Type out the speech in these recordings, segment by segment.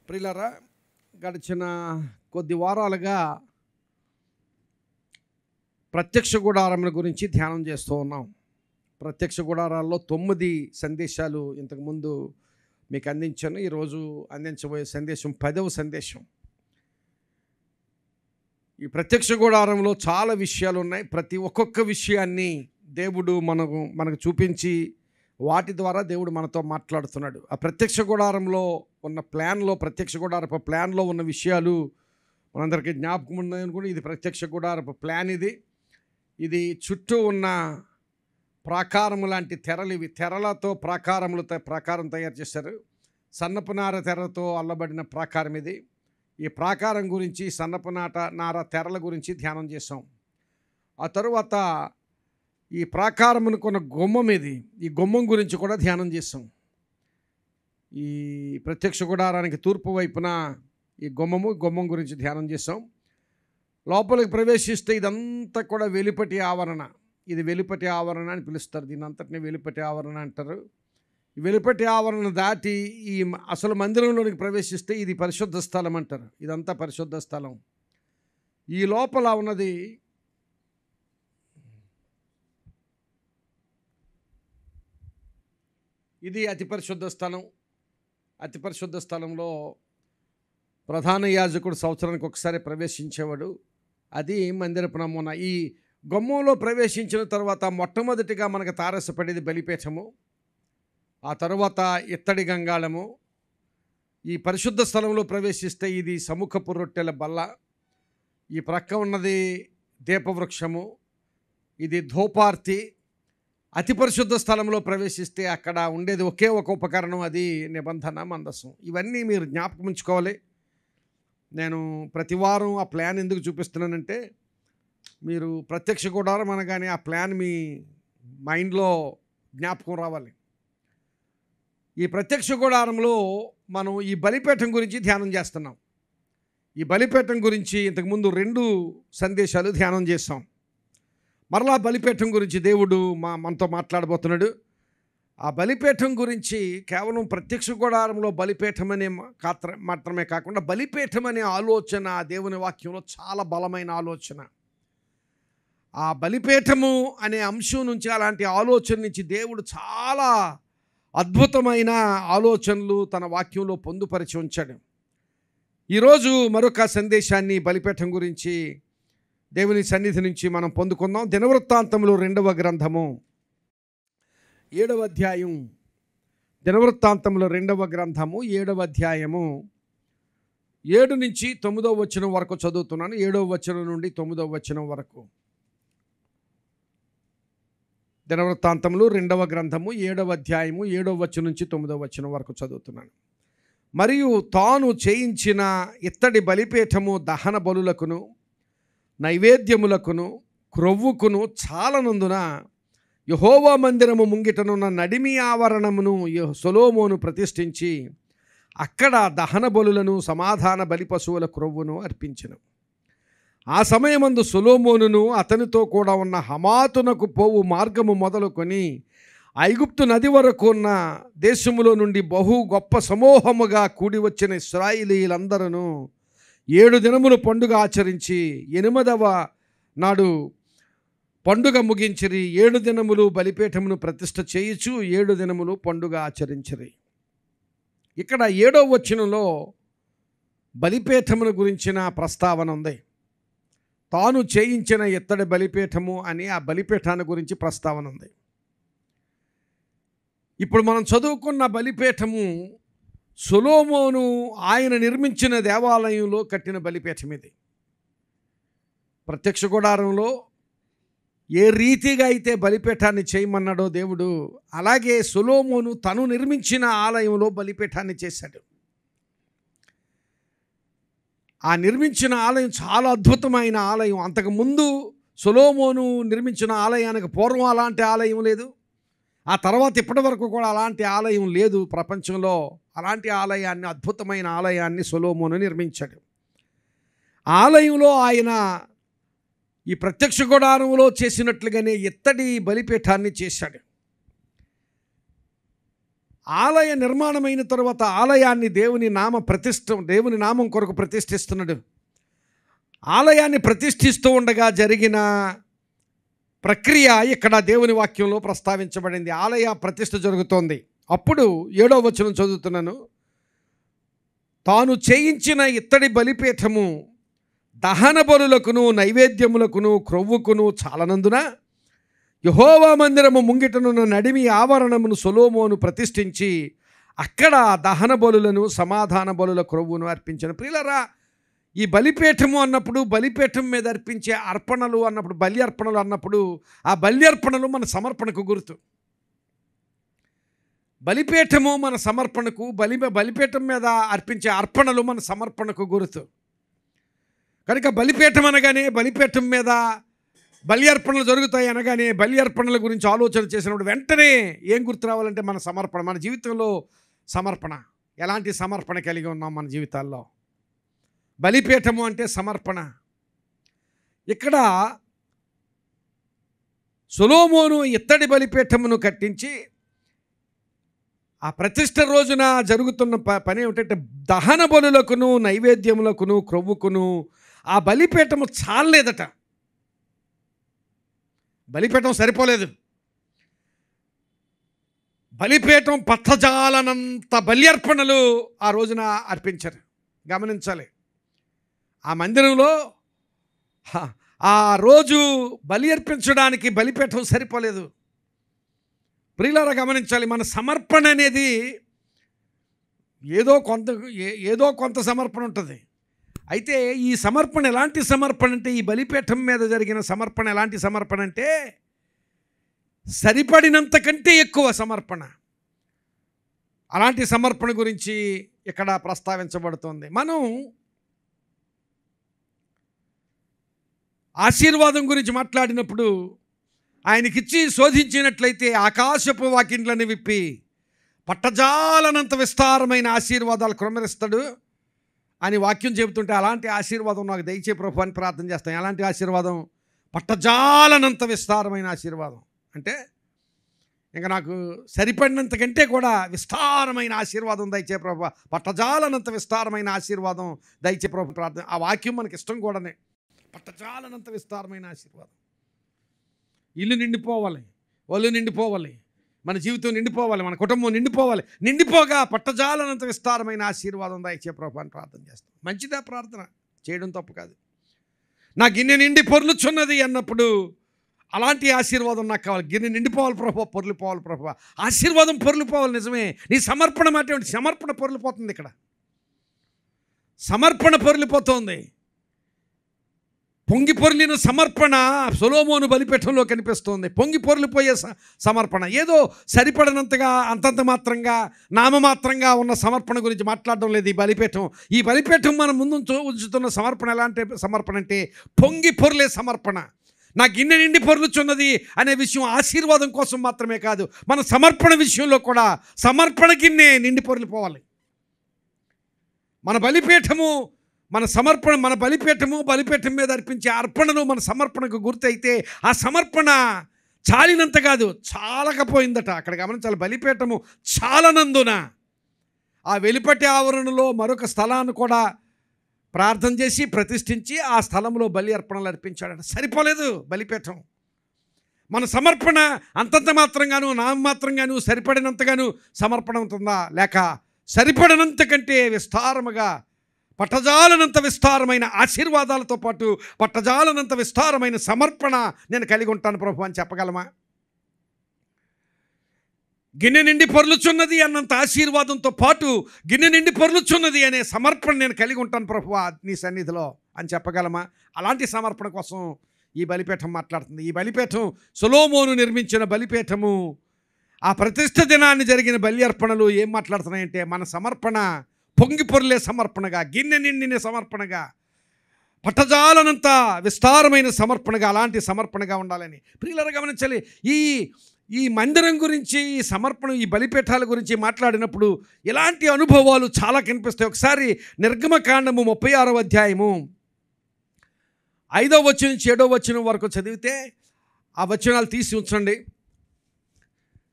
ప్రియులారా, గడిచిన కొద్ది వారాలుగా ప్రత్యక్ష గుడారముల గురించి ధ్యానం చేస్తూ ఉన్నాం. ప్రత్యక్ష గుడారాల్లో 9 సందేశాలు ఇంతకుముందు మీకు అందించాను. ఈరోజు అందించబోయే సందేశం 10వ సందేశం. ఈ ప్రత్యక్ష గుడారంలో చాలా విషయాలు ఉన్నాయి. ఒక్కొక్క విషయాన్ని దేవుడు మనకు చూపించి వాటి ద్వారా దేవుడు మనతో మాట్లాడుతున్నాడు. ఆ ప్రత్యక్ష గుడారంలో ఉన్న ప్రత్యక్ష గుడారపు ప్లాన్లో ఉన్న విషయాలు మనందరికీ జ్ఞాపకం ఉన్నాయనుకోండి. ఇది ప్రత్యక్ష గుడారపు ప్లాన్. ఇది చుట్టూ ఉన్న ప్రాకారము లాంటి తెరలు. ఇవి తెరలతో ప్రాకారం తయారు చేశారు. సన్నపు నార తెరతో అల్లబడిన ప్రాకారం ఇది. ఈ ప్రాకారం గురించి, సన్నపు నార తెరల గురించి ధ్యానం చేసాం. ఆ తరువాత ఈ ప్రాకారమునుకున్న గుమ్మం ఇది. ఈ గుమ్మం గురించి కూడా ధ్యానం చేసాం. ఈ ప్రత్యక్ష గుడారానికి తూర్పు వైపున ఈ గుమ్మం గురించి ధ్యానం చేసాం. లోపలికి ప్రవేశిస్తే ఇదంతా కూడా వెలుపటి ఆవరణ. ఇది వెలుపటి ఆవరణ అని పిలుస్తారు. దీని అంతటిని వెలుపటి ఆవరణ అంటారు. ఈ వెలుపటి ఆవరణ దాటి ఈ అసలు మందిరంలోనికి ప్రవేశిస్తే ఇది పరిశుద్ధ స్థలం అంటారు. ఇదంతా పరిశుద్ధ స్థలం. ఈ లోపల ఉన్నది ఇది అతి పరిశుద్ధ స్థలం. అతి పరిశుద్ధ స్థలంలో ప్రధాన యాజకుడు సంవత్సరానికి ఒకసారి ప్రవేశించేవాడు. అది మందిరపు నమూనా. ఈ గుమ్మంలో ప్రవేశించిన తర్వాత మొట్టమొదటిగా మనకు తారసపడేది బలిపీఠము, ఆ తరువాత ఇత్తడి గంగాళము. ఈ పరిశుద్ధ స్థలంలో ప్రవేశిస్తే ఇది సముఖపు రొట్టెల బల్ల. ఈ ప్రక్క ఉన్నది దీపవృక్షము, ఇది ధూపార్తి. అతి పరిశుద్ధ స్థలంలో ప్రవేశిస్తే అక్కడ ఉండేది ఒకే ఒక ఉపకరణం, అది నిబంధన మందసం. ఇవన్నీ మీరు జ్ఞాపకం ఉంచుకోవాలి. నేను ప్రతి వారం ఆ ప్లాన్ ఎందుకు చూపిస్తున్నానంటే, మీరు ప్రత్యక్ష గుడారం అనగానే ఆ ప్లాన్ మీ మైండ్లో జ్ఞాపకం రావాలి. ఈ ప్రత్యక్ష గుడారంలో మనం ఈ బలిపీఠం గురించి ధ్యానం చేస్తున్నాం. ఈ బలిపీఠం గురించి ఇంతకుముందు 2 సందేశాలు ధ్యానం చేస్తాం. మరలా బలిపీఠం గురించి దేవుడు మనతో మాట్లాడబోతున్నాడు. ఆ బలిపీఠం గురించి కేవలం ప్రత్యక్ష గుడారంలో బలిపీఠం అనే మాత్రమే కాకుండా, బలిపీఠం అనే ఆలోచన దేవుని వాక్యంలో చాలా బలమైన ఆలోచన. ఆ బలిపీఠము అనే అంశం నుంచి, అలాంటి ఆలోచన నుంచి దేవుడు చాలా అద్భుతమైన ఆలోచనలు తన వాక్యంలో పొందుపరిచి ఉంచాడు. ఈరోజు మరొక సందేశాన్ని బలిపీఠం గురించి దేవుని సన్నిధి నుంచి మనం పొందుకుందాం. దినవృత్తాంతములు 2వ గ్రంథము 7వ అధ్యాయం. దినవృత్తాంతములు 2వ గ్రంథము 7వ అధ్యాయము 7 నుంచి 9వ వచనం వరకు చదువుతున్నాను. 7వ వచనం నుండి 9వ వచనం వరకు. దినవృత్తాంతములు 2వ గ్రంథము 7వ అధ్యాయము 7వ వచనం నుంచి 9వ వచనం వరకు చదువుతున్నాను. మరియు తాను చేయించిన ఇత్తడి బలిపీఠము దహన బలులకును నైవేద్యములకును క్రొవ్వుకును చాలనందున యెహోవా మందిరము ముంగిటనున్న నడిమి ఆవరణమును సొలొమోను ప్రతిష్ఠించి అక్కడ దహన బలులను సమాధాన బలి పశువుల క్రొవ్వును అర్పించెను. ఆ సమయమందు సొలొమోనును అతనితో కూడా ఉన్న హమాతునకు పోవు మార్గము మొదలుకొని ఐగుప్తు నది వరకు ఉన్న దేశములో నుండి బహు గొప్ప సమూహముగా కూడి వచ్చిన ఇశ్రాయేలీయులందరూ 7 దినములు పండుగ ఆచరించి 8వ నాడు పండుగ ముగించిరి. 7 దినములు బలిపీఠమును ప్రతిష్ఠ చేయుచు 7 దినములు పండుగ ఆచరించిరి. ఇక్కడ 7వ వచనంలో బలిపీఠమును గురించిన ప్రస్తావన ఉంది. తాను చేయించిన ఇత్తడి బలిపీఠము అని ఆ బలిపీఠాన్ని గురించి ప్రస్తావన ఉంది. ఇప్పుడు మనం చదువుకున్న బలిపీఠము సొలొమోను ఆయన నిర్మించిన దేవాలయంలో కట్టిన బలిపీఠం ఇది. ప్రత్యక్ష గుడారంలో ఏ రీతిగా అయితే బలిపీఠాన్ని చేయమన్నాడో దేవుడు, అలాగే సొలొమోను తను నిర్మించిన ఆలయంలో బలిపీఠాన్ని చేశాడు. ఆ నిర్మించిన ఆలయం చాలా అద్భుతమైన ఆలయం. అంతకుముందు సొలొమోను నిర్మించిన ఆలయానికి పూర్వం అలాంటి ఆలయం లేదు. ఆ తర్వాత ఇప్పటి వరకు కూడా అలాంటి ఆలయం లేదు ప్రపంచంలో. అలాంటి ఆలయాన్ని, అద్భుతమైన ఆలయాన్ని సొలొమోను నిర్మించాడు. ఆలయంలో ఆయన ఈ ప్రత్యక్ష గుడారంలో చేసినట్లుగానే ఇత్తడి బలిపీఠాన్ని చేశాడు. ఆలయ నిర్మాణమైన తరువాత ఆలయాన్ని దేవుని నామం కొరకు ప్రతిష్ఠిస్తున్నాడు. ఆలయాన్ని ప్రతిష్ఠిస్తూ ఉండగా జరిగిన ప్రక్రియ ఇక్కడ దేవుని వాక్యంలో ప్రస్తావించబడింది. ఆలయ ప్రతిష్ఠ జరుగుతోంది. అప్పుడు 7వ వచనం చదువుతున్నాను. తాను చేయించిన ఇత్తడి బలిపీఠము దహన బలులకును నైవేద్యములకును క్రొవ్వుకును చాలనందున యెహోవా మందిరము ముంగిటనున్న నడిమి ఆవరణమును సొలొమోను ప్రతిష్ఠించి అక్కడ దహన బలులను సమాధాన బలుల క్రొవ్వును అర్పించిన. ప్రియులారా, ఈ బలిపీఠము అన్నప్పుడు, బలిపీఠం మీద అర్పించే అర్పణలు అన్నప్పుడు, బలి అర్పణలు అన్నప్పుడు, ఆ బలి అర్పణలు మన సమర్పణకు గుర్తు. బలిపీఠము మన సమర్పణకు, బలిపీఠం మీద అర్పించే అర్పణలు మన సమర్పణకు గుర్తు. కనుక బలిపీఠం అనగానే, బలిపీఠం మీద బలి అర్పణలు జరుగుతాయి అనగానే, బలి అర్పణల గురించి ఆలోచన చేసినప్పుడు వెంటనే ఏం గుర్తు రావాలంటే మన సమర్పణ. మన జీవితంలో సమర్పణ, ఎలాంటి సమర్పణ కలిగి ఉన్నాం మన జీవితాల్లో? బలిపీఠము అంటే సమర్పణ. ఇక్కడ సొలొమోను ఇత్తడి బలిపీఠమును కట్టించి ఆ ప్రతిష్ఠ రోజున జరుగుతున్న పని ఏమిటంటే దహన బలులకును నైవేద్యములకును క్రొవ్వుకును ఆ బలిపీఠము చాలలేదట. బలిపీఠం సరిపోలేదు. బలిపీఠం పట్టజాలనంత బలి అర్పణలు ఆ రోజున అర్పించారు. గమనించాలి, ఆ మందిరంలో ఆ రోజు బలి అర్పించడానికి బలిపీఠం సరిపోలేదు. ప్రియులారా, గమనించాలి, మన సమర్పణ అనేది ఏదో కొంత సమర్పణ ఉంటుంది. అయితే ఈ సమర్పణ ఎలాంటి సమర్పణ అంటే, ఈ బలిపీఠం మీద జరిగిన సమర్పణ ఎలాంటి సమర్పణ అంటే సరిపడినంత కంటే ఎక్కువ సమర్పణ. అలాంటి సమర్పణ గురించి ఇక్కడ ప్రస్తావించబడుతుంది. మనం ఆశీర్వాదం గురించి మాట్లాడినప్పుడు ఆయనకిచ్చి శోధించినట్లయితే ఆకాశపు వాకిండ్లను విప్పి పట్టజాలనంత విస్తారమైన ఆశీర్వాదాలు క్రమరిస్తాడు అని వాక్యం చెబుతుంటే, అలాంటి ఆశీర్వాదం నాకు దయచే ప్రభు అని ప్రార్థన చేస్తాం. ఎలాంటి ఆశీర్వాదం? పట్టజాలనంత విస్తారమైన ఆశీర్వాదం. అంటే ఇంకా నాకు సరిపడినంత కంటే కూడా విస్తారమైన ఆశీర్వాదం దయచే ప్రభు, పట్టజాలనంత విస్తారమైన ఆశీర్వాదం దయచే ప్రభు ప్రార్థన. ఆ వాక్యం మనకి ఇష్టం కూడానే. పట్టజాలనంత విస్తారమైన ఆశీర్వాదం. ఇల్లు నిండిపోవాలి, ఒళ్ళు నిండిపోవాలి, మన జీవితం నిండిపోవాలి, మన కుటుంబం నిండిపోవాలి. నిండిపోగా పట్టజాలనంత విస్తారమైన ఆశీర్వాదం దయచే ప్రభు అని ప్రార్థన చేస్తాం. మంచిదా ప్రార్థన చేయడం, తప్పు కాదు. నా గిన్నె నిండి పొర్లుచున్నది అన్నప్పుడు అలాంటి ఆశీర్వాదం నాకు కావాలి. గిన్నె నిండిపోవాలి ప్రభు, పొర్లిపోవాలి ప్రభు, ఆశీర్వాదం పొర్లిపోవాలి. నిజమే, నీ సమర్పణ మాట ఏమిటి? సమర్పణ పొర్లిపోతుంది. ఇక్కడ సమర్పణ పొర్లిపోతుంది. పొంగి పొర్లిన సమర్పణ సొలొమోను బలిపీఠంలో కనిపిస్తోంది. పొంగి పొర్లిపోయే సమర్పణ, ఏదో సరిపడినంతగా అంతంత మాత్రంగా నామమాత్రంగా ఉన్న సమర్పణ గురించి మాట్లాడడం లేదు ఈ బలిపీఠం. ఈ బలిపీఠం మనం ముందు ఉంచుతున్న సమర్పణ ఎలాంటి సమర్పణ అంటే పొంగి పొర్లే సమర్పణ. నా గిన్నె నిండి పొర్లుచున్నది అనే విషయం ఆశీర్వాదం కోసం మాత్రమే కాదు, మన సమర్పణ విషయంలో కూడా సమర్పణ గిన్నె నిండి పొర్లిపోవాలి. మన బలిపీఠము, మన సమర్పణ, మన బలిపీఠం మీద అర్పించే అర్పణలు మన సమర్పణకు గుర్తయితే ఆ సమర్పణ చాలినంత కాదు, చాలకపోయిందట. అక్కడ గమనించాలి, బలిపీఠము చాలనందున ఆ వెలిపటి ఆవరణలో మరొక స్థలాన్ని కూడా ప్రార్థన చేసి ప్రతిష్ఠించి ఆ స్థలంలో బలి అర్పణలు అర్పించాడట. సరిపోలేదు బలిపీఠం. మన సమర్పణ అంతంత మాత్రంగాను నామమాత్రంగాను సరిపడినంతగాను సమర్పణ ఉంటుందా, లేక సరిపడినంత కంటే విస్తారముగా పట్టజాలనంత విస్తారమైన ఆశీర్వాదాలతో పాటు పట్టజాలనంత విస్తారమైన సమర్పణ నేను కలిగి ఉంటాను ప్రభు అని చెప్పగలమా? గిన్నె నిండి పొర్లుచున్నది అన్నంత ఆశీర్వాదంతో పాటు గిన్నె నిండి పొర్లుచున్నది అనే సమర్పణ నేను కలిగి ఉంటాను ప్రభువా నీ సన్నిధిలో అని చెప్పగలమా? అలాంటి సమర్పణ కోసం ఈ బలిపీఠం మాట్లాడుతుంది. ఈ బలిపీఠం సొలొమోను నిర్మించిన బలిపీఠము. ఆ ప్రతిష్ఠ దినాన్ని జరిగిన బలి అర్పణలు ఏం మాట్లాడుతున్నాయంటే మన సమర్పణ పొంగి పొర్లే సమర్పణగా, గిన్నె నిండిన సమర్పణగా, పట్టజాలనంత విస్తారమైన సమర్పణగా, అలాంటి సమర్పణగా ఉండాలని ప్రియులారా గమనించాలి. ఈ మందిరం గురించి, ఈ సమర్పణ, ఈ బలిపీఠాల గురించి మాట్లాడినప్పుడు ఇలాంటి అనుభవాలు చాలా కనిపిస్తాయి. ఒకసారి నిర్గమకాండము 36వ అధ్యాయము 5వ వచనం నుంచి 7వ వచనం వరకు చదివితే, ఆ వచనాలు తీసి ఉంచండి.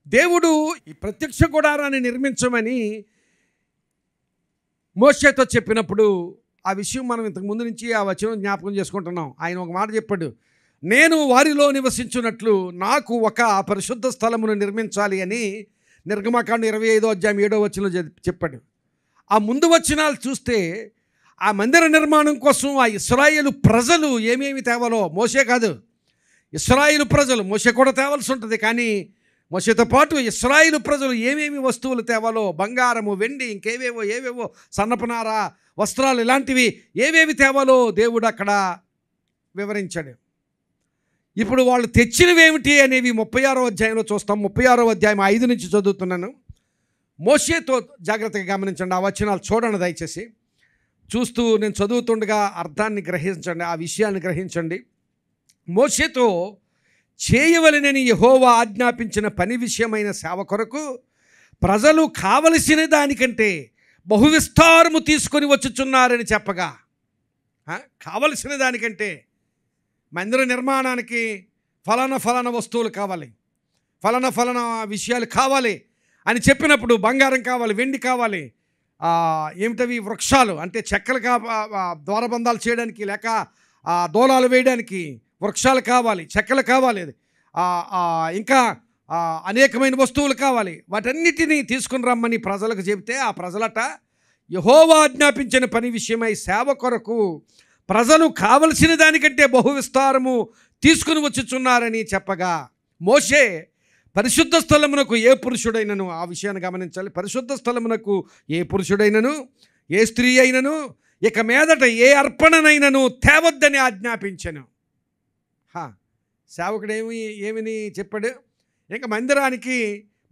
దేవుడు ఈ ప్రత్యక్ష గుడారాన్ని నిర్మించమని మోషేతో చెప్పినప్పుడు ఆ విషయం మనం ఇంతకు ముందు నుంచి ఆ వచనం జ్ఞాపకం చేసుకుంటున్నాం. ఆయన ఒక మాట చెప్పాడు, నేను వారిలో నివసించున్నట్లు నాకు ఒక పరిశుద్ధ స్థలమును నిర్మించాలి అని నిర్గమకాండం 25వ అధ్యాయం 7వ వచనంలో చెప్పాడు. ఆ ముందు వచనాలు చూస్తే ఆ మందిర నిర్మాణం కోసం ఆ ఇశ్రాయేలు ప్రజలు ఏమేమి తేవాలో, మోషే కాదు, ఇశ్రాయేలు ప్రజలు, మోషే కూడా తేవాల్సి ఉంటుంది, కానీ మోషేతో పాటు ఇశ్రాయేలు ప్రజలు ఏమేమి వస్తువులు తేవాలో, బంగారము, వెండి, ఏవేవో సన్నపనార వస్త్రాలు, ఇలాంటివి ఏవేవి తేవాలో దేవుడు అక్కడ వివరించాడు. ఇప్పుడు వాళ్ళు తెచ్చినవి ఏమిటి అనేవి 36వ అధ్యాయంలో చూస్తాం. 36వ అధ్యాయం 5 నుంచి చదువుతున్నాను. మోషేతో జాగ్రత్తగా గమనించండి, ఆ వచనాలు చూడండి దయచేసి. చూస్తూ నేను చదువుతుండగా అర్థాన్ని గ్రహించండి, ఆ విషయాన్ని గ్రహించండి. మోషేతో చేయవలెనని యెహోవా ఆజ్ఞాపించిన పని విషయమైన సేవ కొరకు ప్రజలు కావలసిన దానికంటే బహువిస్తారము తీసుకొని వచ్చుచున్నారని చెప్పగా, కావలసిన దానికంటే మందిర నిర్మాణానికి ఫలానా వస్తువులు కావాలి, ఫలానా విషయాలు కావాలి అని చెప్పినప్పుడు బంగారం కావాలి, వెండి కావాలి, ఏమిటవి వృక్షాలు అంటే చెక్కలు ద్వారబంధాలు చేయడానికి లేక దూలాలు వేయడానికి వృక్షాలు కావాలి, చెక్కలు కావాలి, ఇంకా అనేకమైన వస్తువులు కావాలి. వాటన్నిటినీ తీసుకుని రమ్మని ప్రజలకు చెబితే ఆ ప్రజలట యెహోవా ఆజ్ఞాపించిన పని విషయమై సేవ కొరకు ప్రజలు కావలసిన దానికంటే బహువిస్తారము తీసుకుని వచ్చుచున్నారని చెప్పగా, మోషే పరిశుద్ధ స్థలమునకు ఏ పురుషుడైనను, ఆ విషయాన్ని గమనించాలి, పరిశుద్ధ స్థలమునకు ఏ పురుషుడైనను ఏ స్త్రీ అయినను ఇక మీదట ఏ అర్పణనైనను తేవద్దని ఆజ్ఞాపించెను. సేవకుడు ఏమని చెప్పాడు? ఇంకా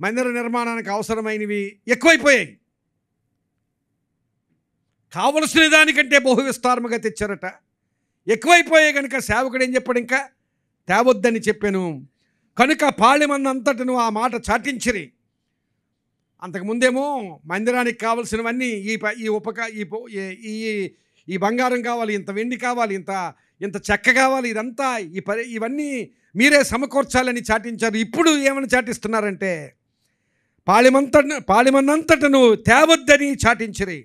మందిర నిర్మాణానికి అవసరమైనవి ఎక్కువైపోయాయి, కావలసిన దానికంటే బహు విస్తారముగా తెచ్చారట, ఎక్కువైపోయాయి కనుక సేవకుడు ఏం చెప్పాడు? ఇంకా తేవద్దని చెప్పాను. కనుక పాళెమందంతటను ఆ మాట చాటించిరి. అంతకుముందేమో మందిరానికి కావలసినవన్నీ ఈ బంగారం కావాలి, ఇంత వెండి కావాలి, ఇంత చెక్క కావాలి, ఇదంతా ఇవన్నీ మీరే సమకూర్చాలని చాటించారు. ఇప్పుడు ఏమని చాటిస్తున్నారంటే పాళెమందంతటను తేవద్దని చాటించిరి.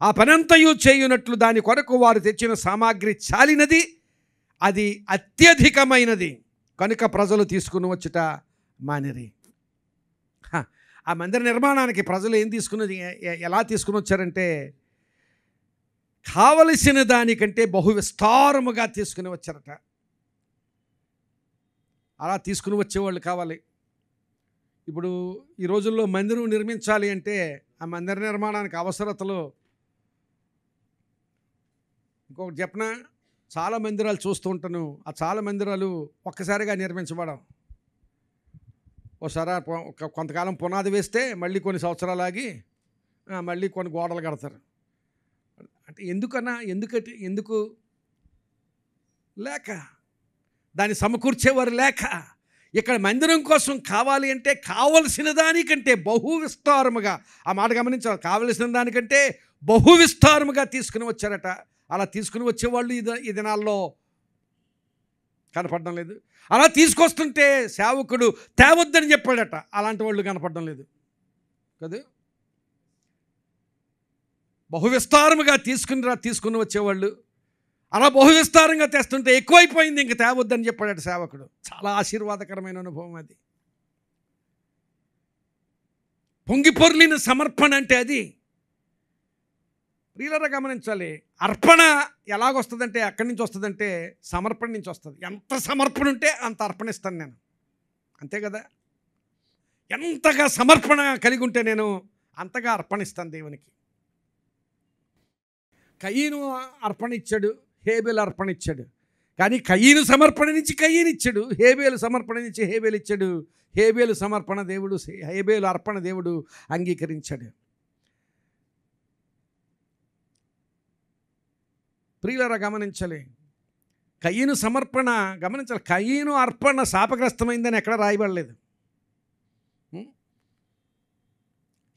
ఆ పనంతయు చేయునట్లు దాని కొరకు వారు తెచ్చిన సామాగ్రి చాలినది, అది అత్యధికమైనది కనుక ప్రజలు తీసుకుని వచ్చుట మానిరి. ఆ మందిర నిర్మాణానికి ప్రజలు ఎలా తీసుకుని వచ్చారంటే కావలసిన దానికంటే బహు విస్తారముగా తీసుకుని వచ్చారట. అలా తీసుకుని వచ్చేవాళ్ళు కావాలి. ఇప్పుడు ఈ రోజుల్లో మందిరం నిర్మించాలి అంటే ఆ మందిర నిర్మాణానికి అవసరతలు ఇంకొకటి చెప్పిన, చాలా మందిరాలు చూస్తూ ఉంటాను. ఆ చాలా మందిరాలు ఒక్కసారిగా నిర్మించబడం. ఒకసారి కొంతకాలం పునాది వేస్తే మళ్ళీ కొన్ని సంవత్సరాలు ఆగి మళ్ళీ కొన్ని గోడలు కడతారు. అంటే ఎందుకు లేక, దాన్ని సమకూర్చేవారు లేక. ఇక్కడ మందిరం కోసం కావాలి అంటే కావలసిన దానికంటే బహు విస్తారముగా, ఆ మాట గమనించాలి, కావలసిన దానికంటే బహు విస్తారముగా తీసుకుని వచ్చారట. అలా తీసుకుని వచ్చేవాళ్ళు ఈ దినాల్లో కనపడడం లేదు. అలా తీసుకొస్తుంటే సేవకుడు తేవద్దని చెప్పాడట, అలాంటి వాళ్ళు కనపడడం లేదు కదా. బహువిస్తారముగా తీసుకుని వచ్చేవాళ్ళు అలా బహువిస్తారంగా తెస్తుంటే ఎక్కువైపోయింది, ఇంక తేవద్దని చెప్పాడట సేవకుడు. చాలా ఆశీర్వాదకరమైన అనుభవం అది. పొంగిపొర్లిన సమర్పణ అంటే అది. ప్రియులారా గమనించాలి, అర్పణ ఎలాగొస్తుందంటే ఎక్కడి నుంచి వస్తుందంటే సమర్పణ నుంచి వస్తుంది. ఎంత సమర్పణ ఉంటే అంత అర్పణిస్తాను నేను, అంతే కదా. ఎంతగా సమర్పణ కలిగి ఉంటే నేను అంతగా అర్పణిస్తాను దేవునికి. కయీను అర్పణ ఇచ్చాడు, హేబేలు అర్పణ ఇచ్చాడు. కానీ కయీను సమర్పణ నుంచి కయీను ఇచ్చాడు, హేబేలు సమర్పణ నుంచి హేబేలు ఇచ్చాడు. హేబేలు అర్పణ దేవుడు అంగీకరించాడు. ప్రియులారా గమనించాలి, కయీను సమర్పణ గమనించాలి. కయీను అర్పణ శాపగ్రస్తమైందని ఎక్కడ రాయబడలేదు.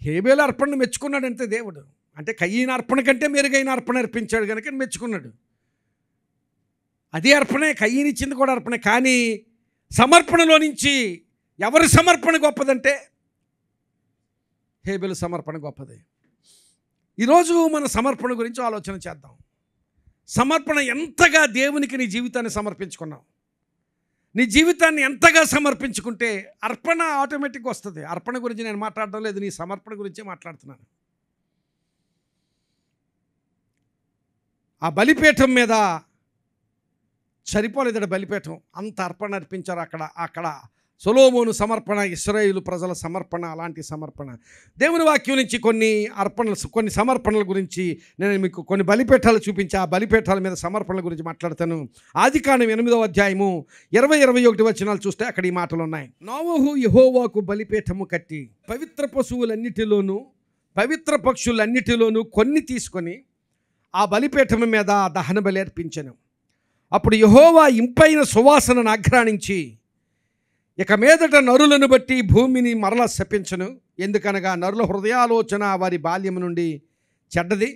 హేబేలు అర్పణను మెచ్చుకున్నాడంటే దేవుడు, అంటే కయీను అర్పణ కంటే మెరుగైన అర్పణ అర్పించాడు కనుక మెచ్చుకున్నాడు. అదే అర్పణే, కయీను ఇచ్చింది కూడా అర్పణే. కానీ సమర్పణలో నుంచి ఎవరి సమర్పణ గొప్పదంటే హేబెలు సమర్పణ గొప్పది. ఈరోజు మన సమర్పణ గురించి ఆలోచన చేద్దాం. సమర్పణ ఎంతగా దేవునికి నీ జీవితాన్ని సమర్పించుకున్నావు, నీ జీవితాన్ని ఎంతగా సమర్పించుకుంటే అర్పణ ఆటోమేటిక్గా వస్తుంది. అర్పణ గురించి నేను మాట్లాడడం లేదు, నీ సమర్పణ గురించే మాట్లాడుతున్నాను. ఆ బలిపీఠం మీద సరిపోలేదు, బలిపీఠం అంత అర్పణ అర్పించారు. అక్కడ సొలొమోను సమర్పణ, ఇశ్రాయేలు ప్రజల సమర్పణ, అలాంటి సమర్పణ. దేవుని వాక్యం నుంచి కొన్ని సమర్పణల గురించి నేను మీకు కొన్ని బలిపీఠాలు చూపించి ఆ బలిపీఠాల మీద సమర్పణల గురించి మాట్లాడతాను. ఆదికాండం 8వ అధ్యాయము 20-21 వచనాలు చూస్తే అక్కడ ఈ మాటలు ఉన్నాయి. నోవహు యెహోవాకు బలిపీఠము కట్టి పవిత్ర పశువులన్నిటిలోనూ పవిత్ర పక్షులన్నిటిలోనూ కొన్ని తీసుకొని ఆ బలిపీఠము మీద దహన బలి అర్పించెను. అప్పుడు యెహోవా ఇంపైన సువాసనను ఆఘ్రాణించి ఇక మీదట నరులను బట్టి భూమిని మరల శపించను, ఎందుకనగా నరుల హృదయాలోచన వారి బాల్యం నుండి చెడ్డది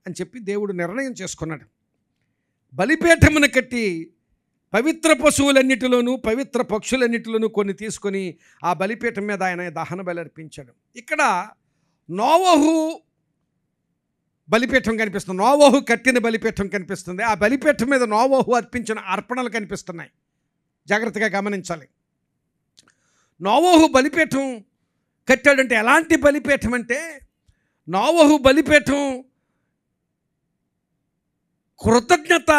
అని చెప్పి దేవుడు నిర్ణయం చేసుకున్నాడు. బలిపీఠమును కట్టి పవిత్ర పశువులన్నిటిలోనూ పవిత్ర పక్షులన్నిటిలోనూ కొన్ని తీసుకొని ఆ బలిపీఠం మీద ఆయన దహన బలి అర్పించాడు. ఇక్కడ నోవహు బలిపీఠం కనిపిస్తుంది, నోవహు కట్టిన బలిపీఠం కనిపిస్తుంది. ఆ బలిపీఠం మీద నోవహు అర్పించిన అర్పణలు కనిపిస్తున్నాయి. జాగ్రత్తగా గమనించాలి. నోవహు బలిపీఠం కట్టాడంటే ఎలాంటి బలిపీఠం అంటే, నోవహు బలిపీఠం కృతజ్ఞత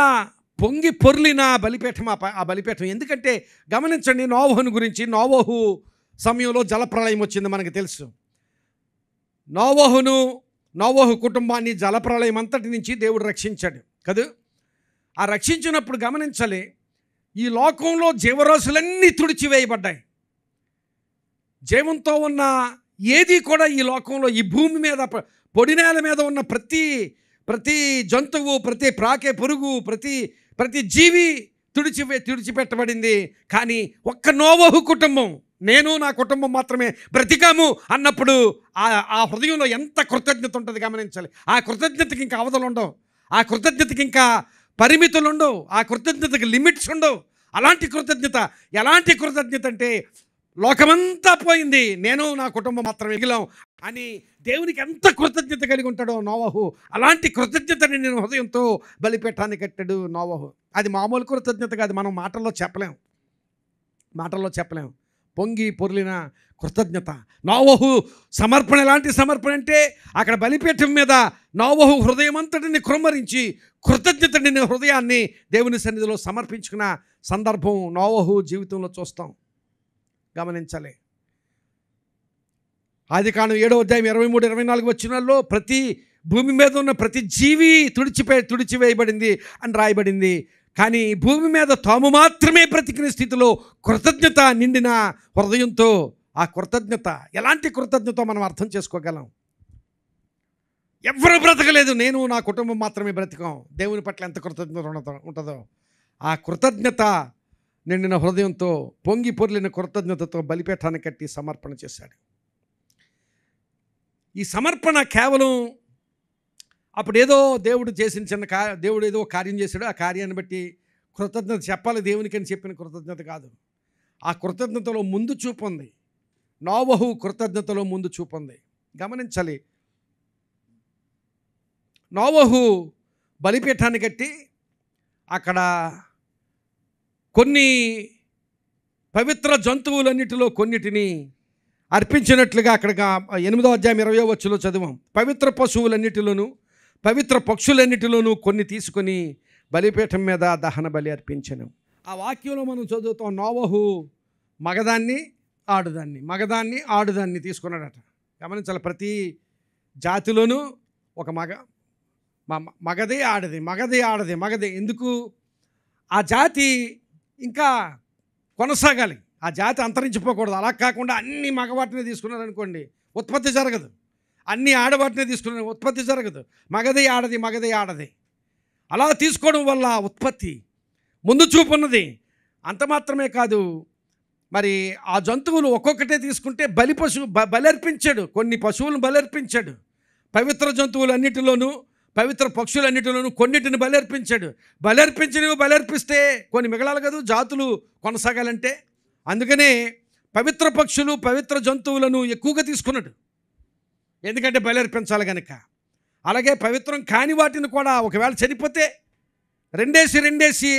పొంగి పొర్లిన బలిపీఠం. ఆ బలిపీఠం ఎందుకంటే గమనించండి, నోవహుని గురించి. నోవహు సమయంలో జలప్రళయం వచ్చింది, మనకు తెలుసు. నోవహు కుటుంబాన్ని జలప్రళయం అంతటి నుంచి దేవుడు రక్షించాడు కదా. ఆ రక్షించినప్పుడు గమనించాలి, ఈ లోకంలో జీవరాశులన్నీ తుడిచివేయబడ్డాయి. జీవంతో ఉన్న ఏది కూడా ఈ లోకంలో, ఈ భూమి మీద, పొడి నేల మీద ఉన్న ప్రతి జంతువు, ప్రతి ప్రాకే పురుగు, ప్రతి జీవి తుడిచిపెట్టబడింది. కానీ ఒక్క నోవహు కుటుంబం, నేను నా కుటుంబం మాత్రమే బ్రతికాము అన్నప్పుడు ఆ హృదయంలో ఎంత కృతజ్ఞత ఉంటుంది గమనించాలి. ఆ కృతజ్ఞతకి ఇంకా అవధులు ఉండవు, ఆ కృతజ్ఞతకి ఇంకా పరిమితులు ఉండవు, ఆ కృతజ్ఞతకి లిమిట్స్ ఉండవు. అలాంటి కృతజ్ఞత. ఎలాంటి కృతజ్ఞత అంటే, లోకమంతా పోయింది, నేను నా కుటుంబం మాత్రమే మిగిలాం అని దేవునికి ఎంత కృతజ్ఞత కలిగి ఉంటాడో నోవహు. అలాంటి కృతజ్ఞతని నేను హృదయంతో బలిపీఠాన్ని కట్టాడు నోవహు. అది మామూలు కృతజ్ఞత కాదు, మనం మాటల్లో చెప్పలేం. పొంగి పొర్లిన కృతజ్ఞత. నోవహు సమర్పణ ఎలాంటి సమర్పణ అంటే, అక్కడ బలిపీఠం మీద నోవహు హృదయం అంతటిని కృమ్మరించి కృతజ్ఞతని హృదయాన్ని దేవుని సన్నిధిలో సమర్పించుకున్న సందర్భం నోవహు జీవితంలో చూస్తాం. గమనించాలి. ఆదికాండం 7వ అధ్యాయం 23-24 వచనాల్లో ప్రతి భూమి మీద ఉన్న ప్రతి జీవి తుడిచివేయబడింది అని రాయబడింది. కానీ భూమి మీద తాము మాత్రమే బ్రతికిన స్థితిలో కృతజ్ఞత నిండిన హృదయంతో, ఆ కృతజ్ఞత ఎలాంటి కృతజ్ఞత మనం అర్థం చేసుకోగలం. ఎవరు బ్రతకలేదు, నేను నా కుటుంబం మాత్రమే బ్రతికాం. దేవుని పట్ల ఎంత కృతజ్ఞత ఉంటుందో, ఆ కృతజ్ఞత నిండిన హృదయంతో, పొంగి పొర్లిన కృతజ్ఞతతో బలిపీఠాన్ని కట్టి సమర్పణ చేశాడు. ఈ సమర్పణ కేవలం అప్పుడేదో దేవుడు చేసిన దేవుడు ఏదో కార్యం చేశాడు, ఆ కార్యాన్ని బట్టి కృతజ్ఞత చెప్పాలి దేవునికి అని చెప్పిన కృతజ్ఞత కాదు. ఆ కృతజ్ఞతలో ముందు చూపు ఉంది. నోవహు కృతజ్ఞతలో ముందు చూపు ఉంది. గమనించాలి. నోవహు బలిపీఠాన్ని కట్టి అక్కడ కొన్ని పవిత్ర జంతువులన్నిటిలో కొన్నిటిని అర్పించినట్లుగా అక్కడ 8వ అధ్యాయం 20వ వచనంలో చదివాం. పవిత్ర పశువులన్నిటిలోనూ పవిత్ర పక్షులన్నిటిలోనూ కొన్ని తీసుకొని బలిపీఠం మీద దహన బలి అర్పించెను. ఆ వాక్యంలో మనం చదువుతాం, నోవహు మగదాన్ని ఆడుదాన్ని తీసుకున్నాడట. గమనించాలి, ప్రతి జాతిలోనూ ఒక మగదే ఆడది. ఎందుకు? ఆ జాతి ఇంకా కొనసాగాలి, ఆ జాతి అంతరించిపోకూడదు. అలా కాకుండా అన్ని మగవాటిని తీసుకున్నారనుకోండి, ఉత్పత్తి జరగదు. అన్ని ఆడవాటిని తీసుకున్న ఉత్పత్తి జరగదు. మగదే ఆడది. అలా తీసుకోవడం వల్ల ఉత్పత్తి ముందు చూపు ఉన్నది. అంత మాత్రమే కాదు, మరి ఆ జంతువులు ఒక్కొక్కటే తీసుకుంటే బలర్పించాడు. కొన్ని పశువులను బలర్పించాడు. పవిత్ర జంతువులన్నిటిలోనూ పవిత్ర పక్షులన్నిటిలోనూ కొన్నిటిని బలర్పించినవి బలర్పిస్తే కొన్ని మిగలాలి కదా, జాతులు కొనసాగాలంటే. అందుకనే పవిత్ర పక్షులు పవిత్ర జంతువులను ఎక్కువగా తీసుకున్నాడు, ఎందుకంటే బలి అర్పించాలి కనుక. అలాగే పవిత్రం కాని వాటిని కూడా ఒకవేళ చనిపోతే రెండేసి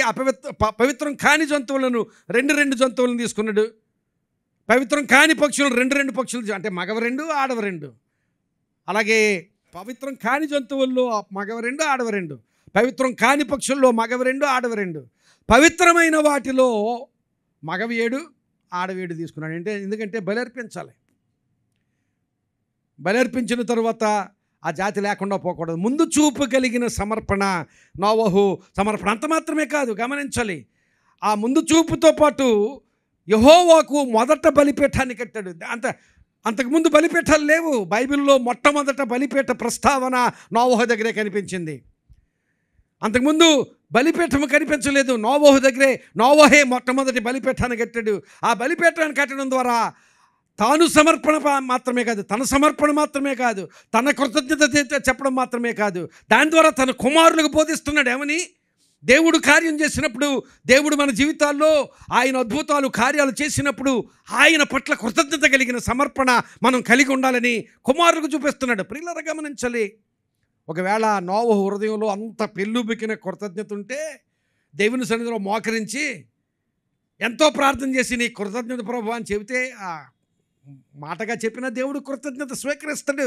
పవిత్రం కాని జంతువులను రెండు జంతువులను తీసుకున్నాడు. పవిత్రం కాని పక్షులు రెండు పక్షులు, అంటే మగవ 2 ఆడవ 2. అలాగే పవిత్రం కాని జంతువుల్లో మగవ 2 ఆడవ 2, పవిత్రం కాని పక్షుల్లో మగవ 2 ఆడవ 2, పవిత్రమైన వాటిలో మగవ 7 ఆడవ 7 తీసుకున్నాడు. ఎందుకంటే బలి అర్పించాలి. బలి అర్పించిన తరువాత ఆ జాతి లేకుండా పోకూడదు. ముందు చూపు కలిగిన సమర్పణ నోవహు సమర్పణ. అంత మాత్రమే కాదు, గమనించాలి. ఆ ముందు చూపుతో పాటు యెహోవాకు మొదట బలిపీఠాన్ని కట్టాడు. అంతకుముందు బలిపీఠాలు లేవు. బైబిల్లో మొట్టమొదట బలిపీఠ ప్రస్తావన నోవహు దగ్గరే కనిపించింది. అంతకుముందు బలిపీఠము కనిపించలేదు. నోవహే మొట్టమొదటి బలిపీఠాన్ని కట్టాడు. ఆ బలిపీఠాన్ని కట్టడం ద్వారా తాను సమర్పణ మాత్రమే కాదు, తన సమర్పణ మాత్రమే కాదు, తన కృతజ్ఞత చెప్పడం మాత్రమే కాదు, దాని ద్వారా తన కుమారులకు బోధిస్తున్నాడు. ఏమని? దేవుడు కార్యం చేసినప్పుడు, దేవుడు మన జీవితాల్లో ఆయన అద్భుతాలు కార్యాలు చేసినప్పుడు ఆయన పట్ల కృతజ్ఞత కలిగిన సమర్పణ మనం కలిగి ఉండాలని కుమారులకు చూపిస్తున్నాడు. ప్రియులారా, గమనించాలి. ఒకవేళ నోవహు హృదయంలో అంత పెళ్ళుబికిన కృతజ్ఞత ఉంటే దేవుని సన్నిధిలో మోకరించి ఎంతో ప్రార్థన చేసి నీ కృతజ్ఞత ప్రభువా అని చెబితే ఆ మాటగా చెప్పిన దేవుడు కృతజ్ఞత స్వీకరిస్తాడు.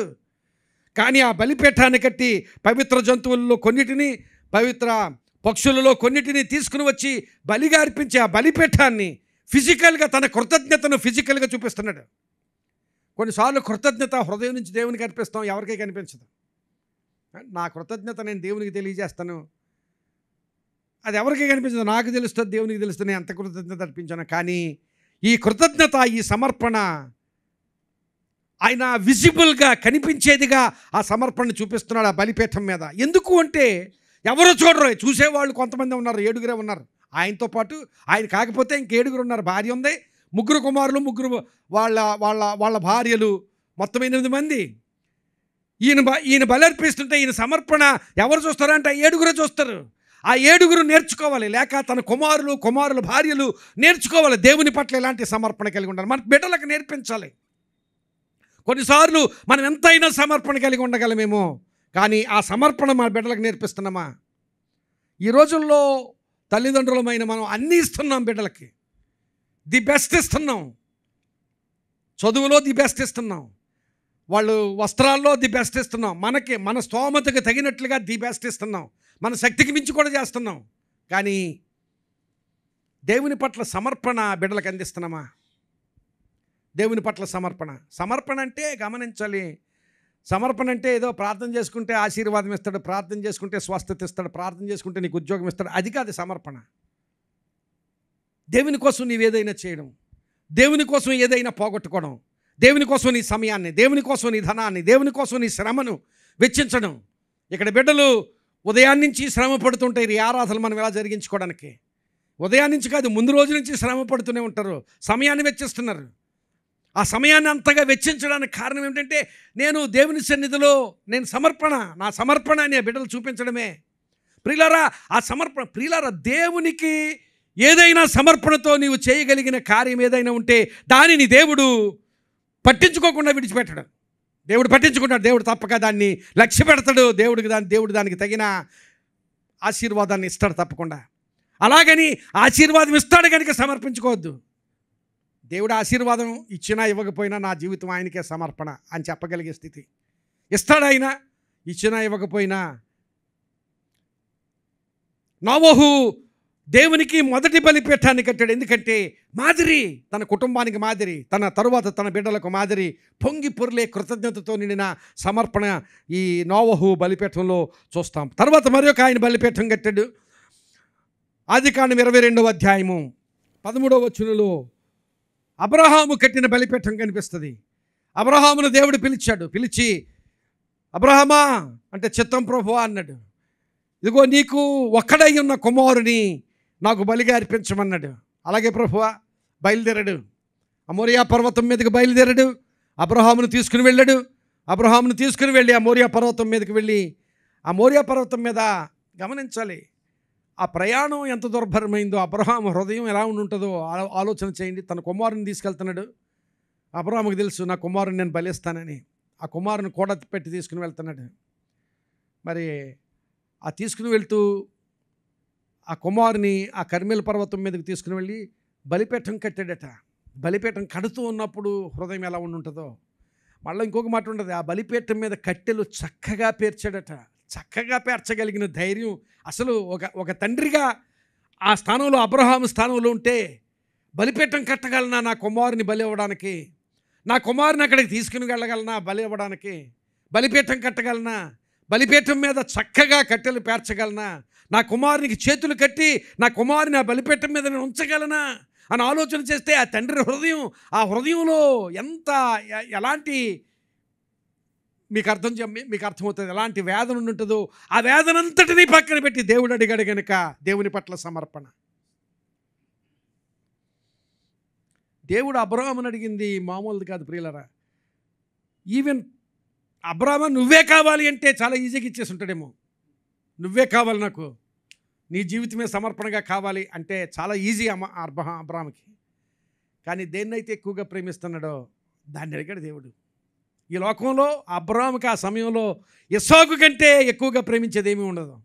కానీ ఆ బలిపీఠాన్ని కట్టి పవిత్ర జంతువుల్లో కొన్నిటిని, పవిత్ర పక్షులలో కొన్నిటిని తీసుకుని వచ్చి బలిగా అర్పించి ఆ బలిపీఠాన్ని ఫిజికల్గా తన కృతజ్ఞతను ఫిజికల్గా చూపిస్తున్నాడు. కొన్నిసార్లు కృతజ్ఞత హృదయం నుంచి దేవునికి అర్పిస్తాం, ఎవరికీ కనిపించదు. నా కృతజ్ఞత నేను దేవునికి తెలియజేస్తాను, అది ఎవరికీ కనిపించదు. నాకు తెలుస్తుంది, దేవునికి తెలుస్తుంది నేను ఎంత కృతజ్ఞత అర్పించాను. కానీ ఈ కృతజ్ఞత, ఈ సమర్పణ ఆయన విజిబుల్గా కనిపించేదిగా ఆ సమర్పణను చూపిస్తున్నాడు ఆ బలిపీఠం మీద. ఎందుకు అంటే ఎవరు చూడరు, చూసేవాళ్ళు కొంతమంది ఉన్నారు, 7 ఉన్నారు. ఆయనతో పాటు ఆయన కాకపోతే ఇంక 7 ఉన్నారు. భార్య ఉంది, 3 కుమారులు, 3 వాళ్ళ భార్యలు, మొత్తం 8 మంది. ఈయన బలి అర్పిస్తుంటే ఈయన సమర్పణ ఎవరు చూస్తారంటే 7 చూస్తారు. ఆ 7 నేర్చుకోవాలి, లేక తన కుమారుల భార్యలు నేర్చుకోవాలి. దేవుని పట్ల ఎలాంటి సమర్పణ కలిగి ఉండాలి, మన బిడ్డలకు నేర్పించాలి. కొన్నిసార్లు మనం ఎంతైనా సమర్పణ కలిగి ఉండగలమేమో, కానీ ఆ సమర్పణ మన బిడ్డలకు నేర్పిస్తున్నామా? ఈ రోజుల్లో తల్లిదండ్రులమైన మనం అన్నీ ఇస్తున్నాం బిడ్డలకి, ది బెస్ట్ ఇస్తున్నాం, చదువులో ది బెస్ట్ ఇస్తున్నాం, వాళ్ళు వస్త్రాల్లో ది బెస్ట్ ఇస్తున్నాం, మన స్తోమతకు తగినట్లుగా ది బెస్ట్ ఇస్తున్నాం, మన శక్తికి మించి కూడా చేస్తున్నాం. కానీ దేవుని పట్ల సమర్పణ బిడ్డలకు అందిస్తున్నామా? దేవుని పట్ల సమర్పణ అంటే గమనించాలి. సమర్పణ అంటే ఏదో ప్రార్థన చేసుకుంటే ఆశీర్వాదం ఇస్తాడు, ప్రార్థన చేసుకుంటే స్వస్థత ఇస్తాడు, ప్రార్థన చేసుకుంటే నీకు ఉద్యోగం ఇస్తాడు, అది కాదు సమర్పణ. దేవుని కోసం నీవేదైనా చేయడం, దేవుని కోసం ఏదైనా పోగొట్టుకోవడం, దేవుని కోసం నీ సమయాన్ని, దేవుని కోసం నీ ధనాన్ని, దేవుని కోసం నీ శ్రమను వెచ్చించడం. ఇక్కడ బిడ్డలు ఉదయాన్నించి శ్రమ పడుతుంటారు ఈ ఆరాధనలు మనం ఎలా జరిగించుకోవడానికి. ఉదయాన్నించి కాదు, ముందు రోజు నుంచి శ్రమ పడుతూనే ఉంటారు, సమయాన్ని వెచ్చిస్తున్నారు. ఆ సమయాన్ని అంతగా వెచ్చించడానికి కారణం ఏమిటంటే నేను దేవుని సన్నిధిలో నా సమర్పణ అనే బిడ్డలు చూపించడమే. ప్రియులారా, ఆ సమర్పణ, ప్రియులారా, దేవునికి ఏదైనా సమర్పణతో నీవు చేయగలిగిన కార్యం ఏదైనా ఉంటే దానిని దేవుడు పట్టించుకోకుండా విడిచిపెట్టడు. దేవుడు పట్టించుకుంటాడు, దేవుడు తప్పక దాన్ని లక్ష్య పెడతాడు. దేవుడు దానికి తగిన ఆశీర్వాదాన్ని ఇస్తాడు తప్పకుండా. అలాగని ఆశీర్వాదం ఇస్తాడు కనుక సమర్పించుకోవద్దు. దేవుడు ఆశీర్వాదం ఇచ్చినా ఇవ్వకపోయినా నా జీవితం ఆయనకే సమర్పణ అని చెప్పగలిగే స్థితి ఇస్తాడు ఆయన, ఇచ్చినా ఇవ్వకపోయినా. నోవహు దేవునికి మొదటి బలిపీఠాన్ని కట్టాడు. ఎందుకంటే మాదిరి, తన కుటుంబానికి మాదిరి, తన తరువాత తన బిడ్డలకు మాదిరి, పొంగి పొర్లే కృతజ్ఞతతో నిండిన సమర్పణ ఈ నోవహు బలిపీఠంలో చూస్తాం. తర్వాత మరొక ఆయన బలిపీఠం కట్టాడు. ఆదికాండం 22వ అధ్యాయము 13వ వచనంలో అబ్రహాము కట్టిన బలిపీఠం కనిపిస్తుంది. అబ్రహామును దేవుడు పిలిచి అబ్రహమా అంటే చిత్తం ప్రభువా అన్నాడు. ఇదిగో నీకు ఒక్కడై ఉన్న కుమారుని నాకు బలిగా అర్పించమన్నాడు. అలాగే ప్రభువా బయలుదేరాడు, మోరియా పర్వతం మీదకి బయలుదేరాడు. అబ్రహామును తీసుకుని వెళ్ళాడు. అబ్రహామును తీసుకుని వెళ్ళి ఆ మోరియా పర్వతం మీదకి వెళ్ళి ఆ మోరియా పర్వతం మీద గమనించాలి, ఆ ప్రయాణం ఎంత దుర్భరమైందో, అబ్రహాము హృదయం ఎలా ఉంటుందో ఆలోచన చేయండి. తన కుమారుని తీసుకెళ్తున్నాడు. అబ్రహాముకు తెలుసు నా కుమారుని నేను బలిస్తానని. ఆ కుమారుని కూడా పెట్టి తీసుకుని వెళ్తున్నాడు. మరి ఆ తీసుకుని వెళ్తూ ఆ కుమారుని ఆ కర్మేలు పర్వతం మీదకి తీసుకుని వెళ్ళి బలిపీఠం కట్టాడట. బలిపీఠం కడుతూ ఉన్నప్పుడు హృదయం ఎలా ఉంటుందో. మళ్ళీ ఇంకొక మాట ఉంటుంది, ఆ బలిపీఠం మీద కట్టెలు చక్కగా పేర్చాడట. చక్కగా పేర్చగలిగిన ధైర్యం అసలు ఒక తండ్రిగా ఆ స్థానంలో, అబ్రహాము స్థానంలో ఉంటే బలిపీఠం కట్టగలనా నా కుమారుని బలి ఇవ్వడానికి, నా కుమారుని అక్కడికి తీసుకుని వెళ్ళగలనా బలి ఇవ్వడానికి, బలిపీఠం కట్టగలనా, బలిపీఠం మీద చక్కగా కట్టెలు పేర్చగలనా, నా కుమారునికి చేతులు కట్టి నా కుమారుని ఆ బలిపీఠం మీద నేను ఉంచగలనా అని ఆలోచన చేస్తే ఆ తండ్రి హృదయం, ఆ హృదయంలో ఎంత ఎలాంటి మీకు అర్థమవుతుంది, ఎలాంటి వేదన ఉంటుందో. ఆ వేదన అంతటినీ పక్కన పెట్టి దేవుడు అడిగాడు గనుక దేవుని పట్ల సమర్పణ. దేవుడు అబ్రహాముని అడిగింది మామూలుది కాదు ప్రియులరా. ఈవెన్ అబ్రహాము నువ్వే కావాలి అంటే చాలా ఈజీగా ఇచ్చేసి ఉంటాడేమో. నువ్వే కావాలి, నాకు నీ జీవితమే సమర్పణగా కావాలి అంటే చాలా ఈజీ అబ్రహాముకి. కానీ దేన్నైతే ఎక్కువగా ప్రేమిస్తున్నాడో దాన్ని అడిగాడు దేవుడు. ఈ లోకంలో అబ్రహాముకి ఆ సమయంలో ఇస్సాకు కంటే ఎక్కువగా ప్రేమించేది ఏమీ ఉండదు.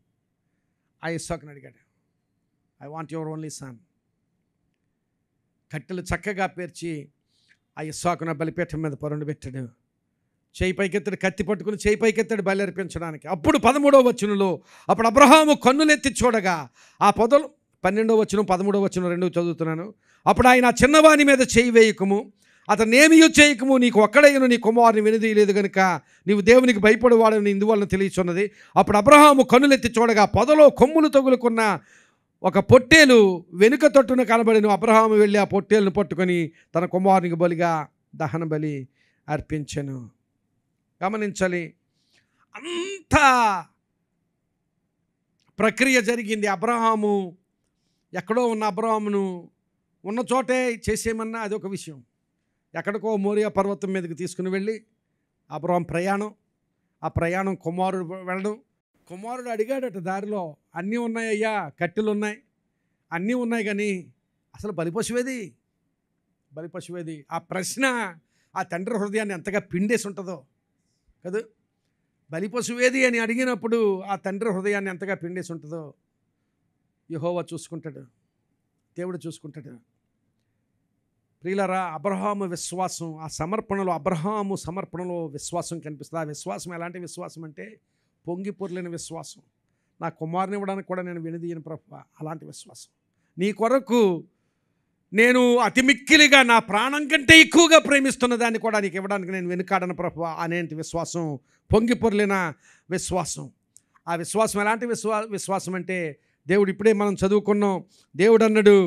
ఆ ఇస్సాకుని అడిగాడు, I want your only sun. కట్టెలు చక్కగా పేర్చి ఆ ఇస్సాకును బలిపీఠం మీద పరుండు పెట్టాడు. చేయి పైకెత్తాడు, కత్తి పట్టుకుని చేయి పైకెత్తాడు బలి అర్పించడానికి. అప్పుడు 13వ వచనంలో, అప్పుడు అబ్రహాము కన్నులెత్తి చూడగా ఆ పొదలు, 12వ వచనం 13వ వచనం రెండు చదువుతున్నాను. అప్పుడు ఆయన చిన్నవాని మీద చేయి వేయకము, అతను ఏమీ చేయకము, నీకు ఒక్కడైన నీ కుమారుని వెనుదీయలేదు కనుక నీవు దేవునికి భయపడేవాడని ఇందువలన తెలియచున్నది. అప్పుడు అబ్రహాము కన్నులెత్తి చూడగా పొదలో కొమ్ములు తగులుకున్న ఒక పొట్టేలు వెనుక తట్టున కనబడిన. అబ్రహాము వెళ్ళి ఆ పొట్టేలును పట్టుకొని తన కుమారునికి బలిగా దహన బలి అర్పించెను. గమనించాలి, అంత ప్రక్రియ జరిగింది. అబ్రహాము ఎక్కడో ఉన్న అబ్రహామును ఉన్న చోటే చేసేయమన్నా అదొక విషయం. ఎక్కడికో మోరియా పర్వతం మీదకి తీసుకుని వెళ్ళి అబ్రహాం ప్రయాణం, ఆ ప్రయాణం కుమారుడు వెళ్ళడం. కుమారుడు అడిగాడట దారిలో, అన్నీ ఉన్నాయ్యా, కట్టెలు ఉన్నాయి, అన్నీ ఉన్నాయి, కానీ అసలు బలిపశువేది, బలిపశువేది? ఆ ప్రశ్న ఆ తండ్రి హృదయాన్ని ఎంతగా పిండేసి ఉంటుందో కదా. బలిపశువేది అని అడిగినప్పుడు ఆ తండ్రి హృదయాన్ని ఎంతగా పిండేసి ఉంటుందో యెహోవా చూసుకుంటాడు, దేవుడు చూసుకుంటాడు. ప్రియులారా, అబ్రహాము విశ్వాసం, ఆ సమర్పణలో, అబ్రహాము సమర్పణలో విశ్వాసం కనిపిస్తుంది. ఆ విశ్వాసం ఎలాంటి విశ్వాసం అంటే పొంగి పొర్లిన విశ్వాసం. నా కుమారుని ఇవ్వడానికి కూడా నేను వెనుదీయను ప్రభువా, అలాంటి విశ్వాసం. నీ కొరకు నేను అతి మిక్కిలిగా నా ప్రాణం కంటే ఎక్కువగా ప్రేమిస్తున్న దాన్ని కూడా నీకు ఇవ్వడానికి నేను వెనుకాడను ప్రభువా అనేటి విశ్వాసం, పొంగి పొర్లిన విశ్వాసం. ఆ విశ్వాసం ఎలాంటి విశ్వాసం అంటే, దేవుడు ఇప్పుడే మనం చదువుకున్నాం, దేవుడు అన్నాడు,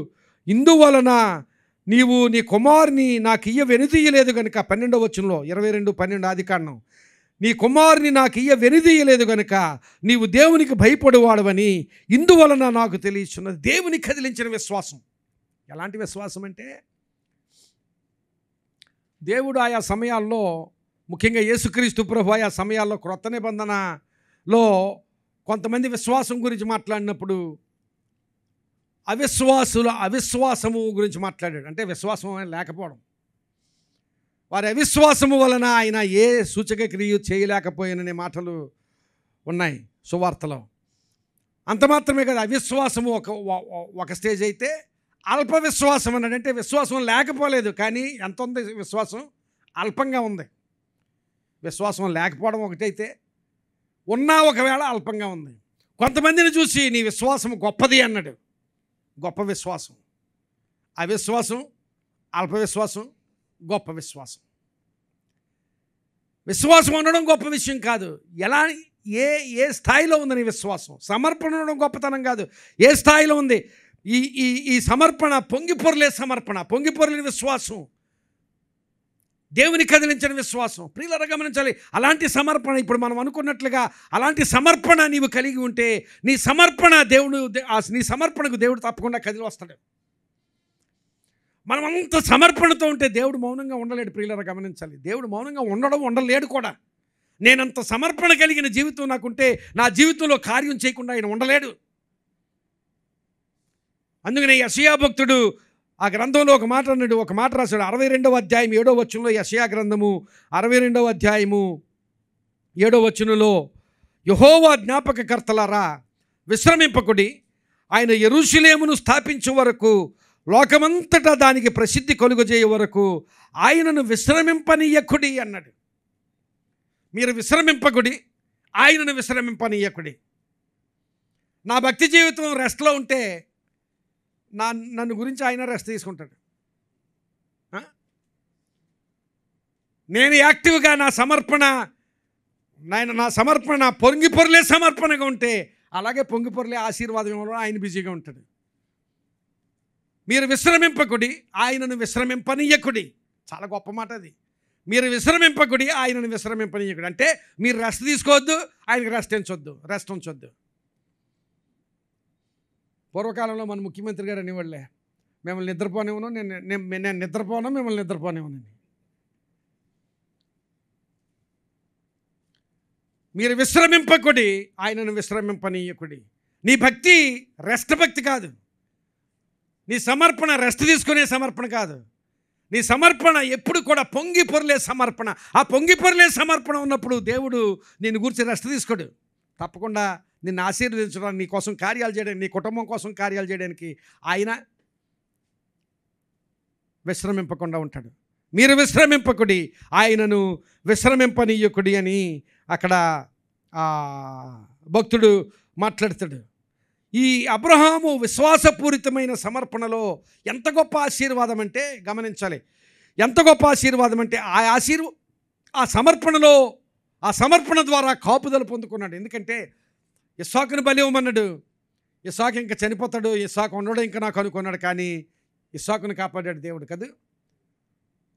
ఇందువలన నీవు నీ కుమారుని నాకు వెనుదీయలేదు కనుక, 12వ వచనంలో 22:12 ఆదికాండం, నీ కుమారుని నాకు వెనుదీయలేదు కనుక నీవు దేవునికి భయపడేవాడవని ఇందువలన నాకు తెలియచున్నది. దేవుని కదిలించిన విశ్వాసం. ఎలాంటి విశ్వాసం అంటే, దేవుడు ఆయా సమయాల్లో, ముఖ్యంగా యేసుక్రీస్తు ప్రభు ఆయా సమయాల్లో క్రొత్త నిబంధనలో కొంతమంది విశ్వాసం గురించి మాట్లాడినప్పుడు అవిశ్వాసము గురించి మాట్లాడాడు. అంటే విశ్వాసం లేకపోవడం, వారి అవిశ్వాసము వలన ఆయన ఏ సూచక క్రియ చేయలేకపోయిననే మాటలు ఉన్నాయి సువార్తలో. అంత మాత్రమే కదా, అవిశ్వాసము ఒక స్టేజ్ అయితే, అల్ప విశ్వాసం అన్నాడు. అంటే విశ్వాసం లేకపోలేదు, కానీ ఎంత ఉంది విశ్వాసం? అల్పంగా ఉంది. విశ్వాసం లేకపోవడం ఒకటైతే, ఉన్నా ఒకవేళ అల్పంగా ఉంది. కొంతమందిని చూసి నీ విశ్వాసం గొప్పది అన్నాడు. గొప్ప విశ్వాసం, అవిశ్వాసం, అల్ప విశ్వాసం, గొప్ప విశ్వాసం. విశ్వాసం ఉండడం గొప్ప విషయం కాదు, ఎలా ఏ స్థాయిలో ఉంది నీ విశ్వాసం. సమర్పణ ఉండడం గొప్పతనం కాదు, ఏ స్థాయిలో ఉంది ఈ సమర్పణ. పొంగిపొరలే సమర్పణ, పొంగిపొరలేని విశ్వాసం, దేవుని కదిలించిన విశ్వాసం. ప్రియులారా గమనించాలి, అలాంటి సమర్పణ, ఇప్పుడు మనం అనుకున్నట్లుగా అలాంటి సమర్పణ నీవు కలిగి ఉంటే నీ సమర్పణకు దేవుడు తప్పకుండా కదిలి వస్తాడు. మనం అంత సమర్పణతో ఉంటే దేవుడు మౌనంగా ఉండలేడు. ప్రియులారా గమనించాలి, దేవుడు మౌనంగా ఉండలేడు కూడా. నేనంత సమర్పణ కలిగిన జీవితం నాకుంటే నా జీవితంలో కార్యం చేయకుండా ఆయన ఉండలేడు. అందుకనే యెషయా భక్తుడు ఆ గ్రంథంలో ఒక మాట అన్నాడు, ఒక మాట రాశాడు. 62వ అధ్యాయం 7వ వచనంలో, యెషయా గ్రంథము 62వ అధ్యాయము 7వ వచనంలో, యెహోవా జ్ఞాపకకర్తలారా విశ్రమింపకుడి, ఆయన యెరూషలేమును స్థాపించే వరకు, లోకమంతటా దానికి ప్రసిద్ధి కలుగజేయ వరకు ఆయనను విశ్రమింపనీయకుడి అన్నాడు. మీరు విశ్రమింపకుడి, ఆయనను విశ్రమింపనీయకుడి. నా భక్తి జీవితం రెస్ట్లో ఉంటే నన్ను గురించి ఆయన రెస్ట్ తీసుకుంటాడు. నేను యాక్టివ్గా నా సమర్పణ పొంగి పొర్లే సమర్పణగా ఉంటే అలాగే పొంగి పొర్లే ఆశీర్వాదంలో ఆయన బిజీగా ఉంటాడు. మీరు విశ్రమింపకుడి, ఆయనను విశ్రమింపనీయకుడి. చాలా గొప్ప మాట అది. మీరు విశ్రమింపకుడి, ఆయనను విశ్రమింపనీయకుడి అంటే మీరు రెస్ట్ తీసుకోవద్దు, ఆయనకి రెస్ట్ ఉంచొద్దు. పూర్వకాలంలో మన ముఖ్యమంత్రి గారు అనేవాళ్ళే, మిమ్మల్ని నిద్రపోనివ్వను, నేను నిద్రపోను, మిమ్మల్ని నిద్రపోనివ్వనని. మీరు విశ్రమింపకుడి, ఆయనను విశ్రమింపనీయకుడి. నీ భక్తి రెస్ట్ భక్తి కాదు. నీ సమర్పణ రెస్ట్ తీసుకునే సమర్పణ కాదు. నీ సమర్పణ ఎప్పుడు కూడా పొంగి పొర్లే సమర్పణ. ఆ పొంగి పొర్లే సమర్పణ ఉన్నప్పుడు దేవుడు నిన్ను గురించి రెస్ట్ తీసుకోడు. తప్పకుండా నిన్ను ఆశీర్వదించడానికి, నీ కోసం కార్యాలు చేయడానికి, నీ కుటుంబం కోసం కార్యాలు చేయడానికి ఆయన విశ్రమింపకుండా ఉంటాడు. మీరు విశ్రమింపకుడి, ఆయనను విశ్రమింపనీయకుడి అని అక్కడ భక్తుడు మాట్లాడతాడు. ఈ అబ్రహాము విశ్వాసపూరితమైన సమర్పణలో ఎంత గొప్ప ఆశీర్వాదం అంటే గమనించాలి. ఎంత గొప్ప ఆశీర్వాదం అంటే ఆ సమర్పణ ద్వారా కాపుదల పొందుకున్నాడు. ఎందుకంటే ఇస్సాకును బలి ఇవ్వమన్నాడు. ఇస్సాకు ఇంకా చనిపోతాడు, ఇస్సాకు ఉండడు ఇంకా నాకు అనుకున్నాడు. కానీ ఇస్సాకును కాపాడాడు దేవుడు కదా.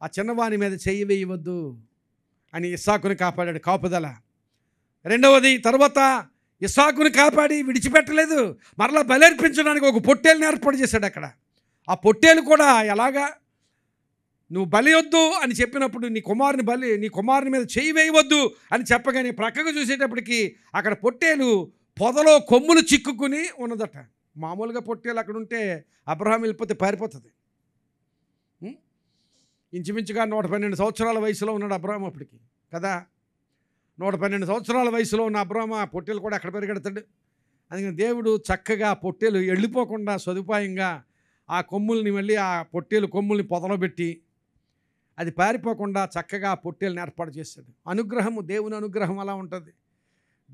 ఆ చిన్నవాని మీద చెయ్యి వేయవద్దు అని ఇస్సాకును కాపాడాడు, కాపుదల. రెండవది, తర్వాత ఇస్సాకును కాపాడి విడిచిపెట్టలేదు, మరలా బలర్పించడానికి ఒక పొట్టేలుని ఏర్పాటు చేశాడు అక్కడ. ఆ పొట్టేలు కూడా ఎలాగా, నువ్వు బలి వద్దు అని చెప్పినప్పుడు నీ కుమారుని మీద చేయి వేయవద్దు అని చెప్పగానే ప్రక్కకు చూసేటప్పటికి అక్కడ పొట్టేలు పొదలో కొమ్ములు చిక్కుకుని ఉన్నదట. మామూలుగా పొట్టేలు అక్కడ ఉంటే అబ్రహాం వెళ్ళిపోతే పారిపోతుంది. ఇంచుమించుగా 112 సంవత్సరాల వయసులో ఉన్నాడు అబ్రహాం అప్పటికి కదా. 112 సంవత్సరాల వయసులో ఉన్న అబ్రహాం ఆ పొట్టేలు కూడా అక్కడ పరిగెడతాడు. అందుకని దేవుడు చక్కగా పొట్టేలు వెళ్ళిపోకుండా సదుపాయంగా ఆ కొమ్ముల్ని మళ్ళీ ఆ పొట్టేలు కొమ్ముల్ని పొదలో పెట్టి అది పారిపోకుండా చక్కగా ఆ పొట్టేలను ఏర్పాటు చేశాడు. అనుగ్రహము, దేవుని అనుగ్రహం అలా ఉంటుంది.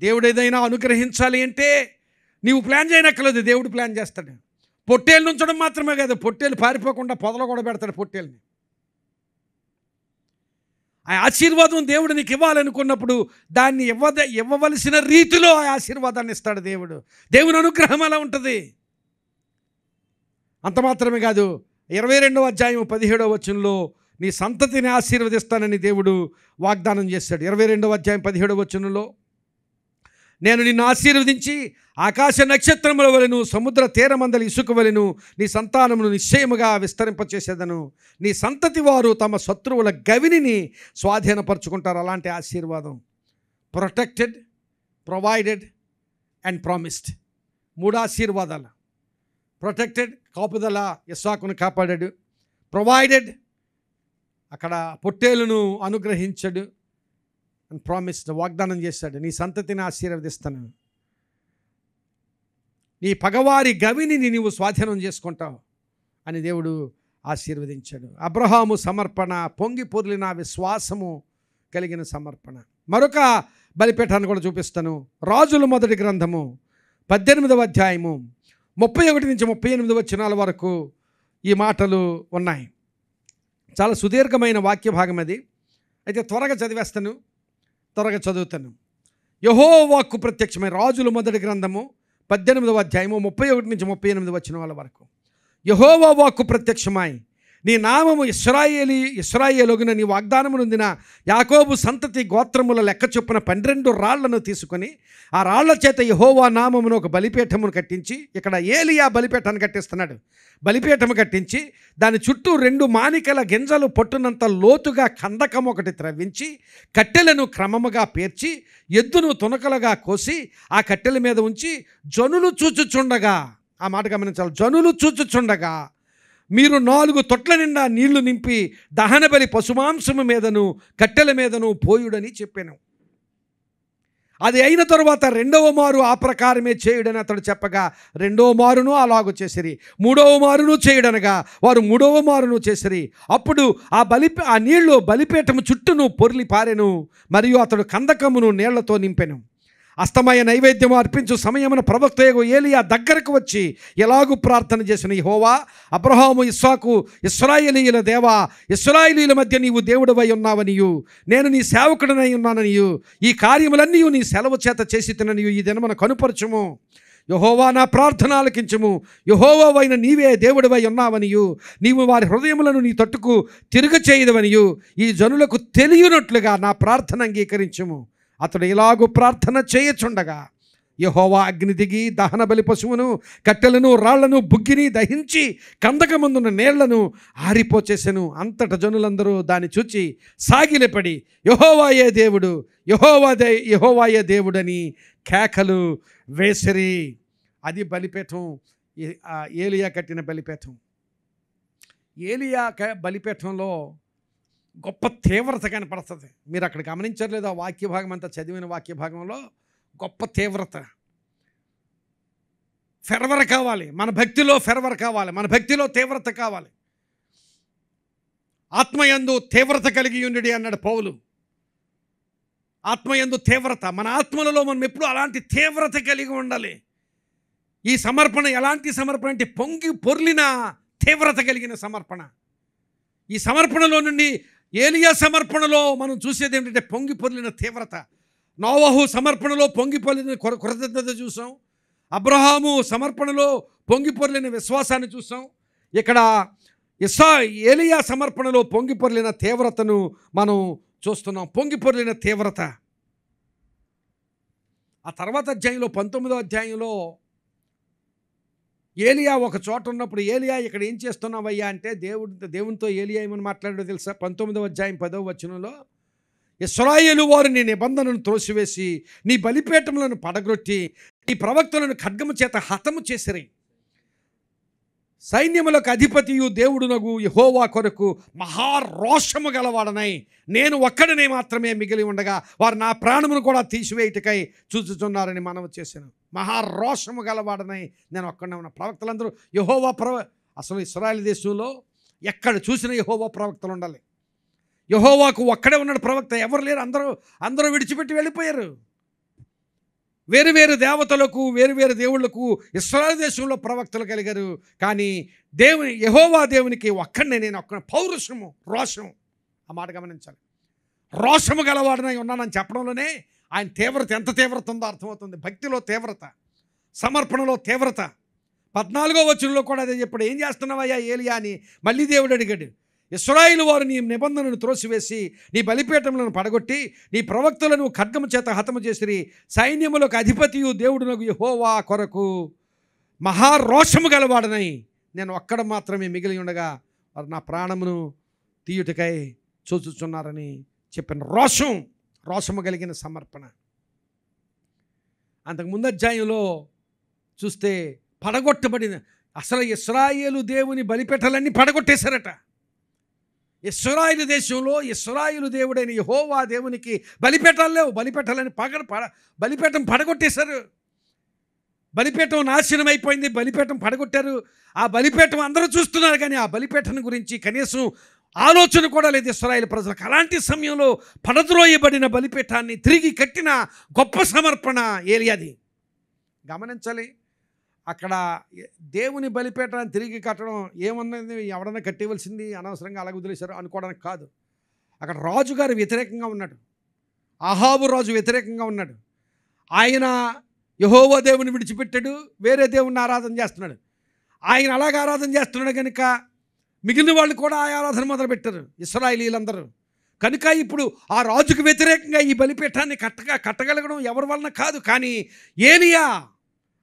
దేవుడు ఏదైనా అనుగ్రహించాలి అంటే నీవు ప్లాన్ చేయనక్కర్లేదు, దేవుడు ప్లాన్ చేస్తాడు. పొట్టేలు ఉంచడం మాత్రమే కాదు, పొట్టేలు పారిపోకుండా పొదలో కూడా పెడతాడు పొట్టేల్ని. ఆ ఆశీర్వాదం దేవుడు నీకు ఇవ్వాలనుకున్నప్పుడు దాన్ని ఇవ్వవలసిన రీతిలో ఆ ఆశీర్వాదాన్ని ఇస్తాడు దేవుడు. దేవుని అనుగ్రహం అలా ఉంటుంది. అంత మాత్రమే కాదు, 22వ అధ్యాయం 17వ వచనంలో నీ సంతతిని ఆశీర్వదిస్తానని దేవుడు వాగ్దానం చేశాడు. 22వ అధ్యాయం 17వ వచనంలో, నేను నిన్ను ఆశీర్వదించి ఆకాశ నక్షత్రముల వలెను సముద్ర తీరమందలి ఇసుక వలెను నీ సంతానమును నిశ్చయముగా విస్తరింపచేసేదను. నీ సంతతి వారు తమ శత్రువుల గవిని స్వాధీనపరుచుకుంటారు. అలాంటి ఆశీర్వాదం. Protected, provided and promised. 3 ఆశీర్వాదాలు. ప్రొటెక్టెడ్, కాపుదల, ఇస్సాకును కాపాడాడు. ప్రొవైడెడ్, అక్కడ పొట్టేలును అనుగ్రహించాడు. అండ్ ప్రామిస్డ్, వాగ్దానం చేశాడు, నీ సంతతిని ఆశీర్వదిస్తాను, నీ పగవారి గవిని నీవు స్వాధీనం చేసుకుంటావు అని దేవుడు ఆశీర్వదించాడు. అబ్రహాము సమర్పణ, పొంగి పొర్లిన విశ్వాసము కలిగిన సమర్పణ. మరొక బలిపీఠాన్ని కూడా చూపిస్తాను. రాజుల మొదటి గ్రంథము 18వ అధ్యాయము 31 నుంచి 38 వచనాల వరకు ఈ మాటలు ఉన్నాయి. చాలా సుదీర్ఘమైన వాక్య భాగం అది. అయితే త్వరగా చదువుతాను. యెహోవా వాక్కు ప్రత్యక్షమై, రాజుల మొదటి గ్రంథము 18వ అధ్యాయము 31 నుంచి 38 వచనాల వరకు. యెహోవా వాక్కు ప్రత్యక్షమై, నీ నామము ఇశ్రాయేలుగున నీ వాగ్దానము నొందిన యాకోబు సంతతి గోత్రముల లెక్క చొప్పున 12 రాళ్లను తీసుకొని ఆ రాళ్ల చేత యెహోవా నామమును ఒక బలిపీఠమును కట్టించి, ఇక్కడ ఏలియా బలిపీఠాన్ని కట్టిస్తున్నాడు. బలిపీఠము కట్టించి దాని చుట్టూ 2 మానికల గింజలు పట్టునంత లోతుగా కందకం ఒకటి త్రవ్వించి కట్టెలను క్రమముగా పేర్చి ఎద్దును తునకలుగా కోసి ఆ కట్టెల మీద ఉంచి జనులు చూచుచుండగా, ఆ మాట గమనించాలి. జనులు చూచుచుండగా మీరు 4 తొట్ల నిండా నీళ్లు నింపి దహనబలి పశుమాంసము మీదను కట్టెల మీదను పోయుడని చెప్పాను. అది అయిన తరువాత రెండవ మారు ఆ ప్రకారమే చేయుడని అతడు చెప్పగా రెండవ మారును అలాగూ చేసిరి. మూడవ మారును చేయుడనగా వారు మూడవ మారును చేసిరి. అప్పుడు ఆ నీళ్లు బలిపీఠము చుట్టూను పొర్లి పారెను. మరియు అతడు కందకమును నీళ్లతో నింపెను. అస్తమయ నైవేద్యము అర్పించు సమయమున ప్రవక్తయగు ఏలియా దగ్గరకు వచ్చి ఎలాగూ ప్రార్థన చేసిన, యెహోవా, అబ్రహాము, ఇస్సాకు, ఇశ్రాయేలీయుల దేవా, ఇశ్రాయేలీయుల మధ్య నీవు దేవుడవై ఉన్నావనియు నేను నీ సేవకుడనై ఉన్నాననియు ఈ కార్యములన్నీ నీ సెలవు చేత చేసి తిననియు ఈ దినమున కనుపరచుము. యెహోవా, నా ప్రార్థన ఆలకించుము. యెహోవావైన నీవే దేవుడివై ఉన్నావనియు నీవు వారి హృదయములను నీ తట్టుకు తిరగచేయదవనియు ఈ జనులకు తెలియనట్లుగా నా ప్రార్థన అంగీకరించుము. అతడు ఇలాగూ ప్రార్థన చేయుచుండగా యెహోవా అగ్ని దిగి దహన బలి పశువును కట్టెలను రాళ్లను బుగ్గిని దహించి కందకమందున నీళ్లను ఆరిపోచేసెను. అంతట జనులందరూ దాన్ని చూచి సాగిలపడి యెహోవాయే దేవుడు, యెహోవాయే దేవుడని కేకలు వేసిరి. అది బలిపీఠం, ఏలియా కట్టిన బలిపీఠం. ఏలియా బలిపీఠంలో గొప్ప తీవ్రత కనపడుతుంది. మీరు అక్కడ గమనించారు లేదా? వాక్య భాగం అంతా చదివిన వాక్య భాగంలో గొప్ప తీవ్రత, ఫెర్వర్ కావాలి. మన భక్తిలో ఫెర్వర్ కావాలి, మన భక్తిలో తీవ్రత కావాలి. ఆత్మయందు తీవ్రత కలిగి ఉండి అన్నాడు పౌలు. ఆత్మయందు తీవ్రత, మన ఆత్మలలో మనం ఎప్పుడు అలాంటి తీవ్రత కలిగి ఉండాలి. ఈ సమర్పణ ఎలాంటి సమర్పణ అంటే పొంగి పొర్లిన తీవ్రత కలిగిన సమర్పణ. ఈ సమర్పణలో నుండి ఏలియా సమర్పణలో మనం చూసేది ఏంటంటే పొంగి పొర్లిన తీవ్రత. నోవహు సమర్పణలో పొంగి పొర్లిన కృతజ్ఞత చూసాం. అబ్రహాము సమర్పణలో పొంగి పొర్లిన విశ్వాసాన్ని చూసాం. ఇక్కడ ఏలియా సమర్పణలో పొంగి పొర్లిన తీవ్రతను మనం చూస్తున్నాం. పొంగి పొర్లిన తీవ్రత. ఆ తర్వాత అధ్యాయంలో 19వ అధ్యాయంలో ఏలియా ఒక చోట ఉన్నప్పుడు, ఏలియా ఇక్కడ ఏం చేస్తున్నావయ్యా అంటే దేవునితో ఏలియా ఏమని మాట్లాడాడో తెలుసా? 19వ అధ్యాయం 10వ వచనంలో, ఇశ్రాయేలు వారు నీ నిబంధనను త్రోసివేసి నీ బలిపీఠములను పడగొట్టి నీ ప్రవక్తలను ఖడ్గము చేత హతము చేసిరి. సైన్యములకు అధిపతియు దేవుడునగు యెహోవా కొరకు మహారోషము గలవాడనై నేను ఒక్కడినే మాత్రమే మిగిలి ఉండగా వారు నా ప్రాణమును కూడా తీసివేయుటకై చూచుచున్నారని మనవి చేశాను. మహారోషము గలవాడనై నేను ఒక్కడనే ఉన్న. ప్రవక్తలందరూ యెహోవా అసలు ఇశ్రాయేలు దేశంలో ఎక్కడ చూసినా యెహోవా ప్రవక్తలు ఉండాలి. యెహోవాకు ఒక్కడే ఉన్నాడు ప్రవక్త, ఎవరు లేరు. అందరూ విడిచిపెట్టి వెళ్ళిపోయారు. వేరు దేవతలకు, వేరు దేవుళ్లకు ఇశ్రాయేలు దేశంలో ప్రవక్తలు కలిగారు. కానీ యెహోవా దేవునికి ఒక్కడనే నేను పౌరుషము, రోషము. ఆ మాట గమనించాలి. రోషము గలవాడనై ఉన్నానని చెప్పడంలోనే ఆయన తీవ్రత ఎంత తీవ్రత ఉందో అర్థమవుతుంది. భక్తిలో తీవ్రత, సమర్పణలో తీవ్రత. 14వ వచనంలో కూడా అదే చెప్పాడు. ఏం చేస్తున్నావయ్యా ఏలియా అని మళ్ళీ దేవుడు అడిగాడు. ఇశ్రాయేలు వారు నీ నిబంధనను త్రోసివేసి నీ బలిపీఠములను పడగొట్టి నీ ప్రవక్తలను ఖడ్గము చేత హతము చేసిరి. సైన్యములకు అధిపతియు దేవుడునగు యెహోవా కొరకు మహారోషము గలవాడనై నేను ఒక్కడ మాత్రమే మిగిలి ఉండగా వారు నా ప్రాణమును తీయుటకై చూచుచున్నారని చెప్పిన రోషము కలిగిన సమర్పణ. అంతకుముందు అధ్యాయంలో చూస్తే పడగొట్టబడిన, అసలు ఇశ్రాయేలు దేవుని బలిపీఠాలన్నీ పడగొట్టేశారట. ఇశ్రాయేలు దేశంలో ఇశ్రాయేలు దేవుడైన యెహోవా దేవునికి బలిపీఠాలు లేవు. బలిపీఠం పడగొట్టేశారు. బలిపీఠం నాశనం అయిపోయింది. బలిపీఠం పడగొట్టారు. ఆ బలిపీఠం అందరూ చూస్తున్నారు, కానీ ఆ బలిపీఠం గురించి కనీసం ఆలోచన కూడా లేదు ఇశ్రాయేలు ప్రజలకు. అలాంటి సమయంలో పడద్రోయబడిన బలిపీఠాన్ని తిరిగి కట్టిన గొప్ప సమర్పణ ఏలియాది. గమనించాలి. అక్కడ దేవుని బలిపీఠాన్ని తిరిగి కట్టడం ఏమన్నది, ఎవడన్నా కట్టేవలసింది, అనవసరంగా అలాగ వదిలేశారు అనుకోవడానికి కాదు. అక్కడ రాజుగారు వ్యతిరేకంగా ఉన్నాడు. అహాబు రాజు వ్యతిరేకంగా ఉన్నాడు. ఆయన యెహోవా దేవుని విడిచిపెట్టాడు, వేరే దేవుని ఆరాధన చేస్తున్నాడు. ఆయన అలాగ ఆరాధన చేస్తున్నాడు కనుక మిగిలిన వాళ్ళు కూడా ఆ ఆరాధన మొదలుపెట్టారు, ఇశ్రాయేలీలందరూ. కనుక ఇప్పుడు ఆ రాజుకు వ్యతిరేకంగా ఈ బలిపీఠాన్ని కట్టగలగడం ఎవరి వలన కాదు, కానీ ఏలియా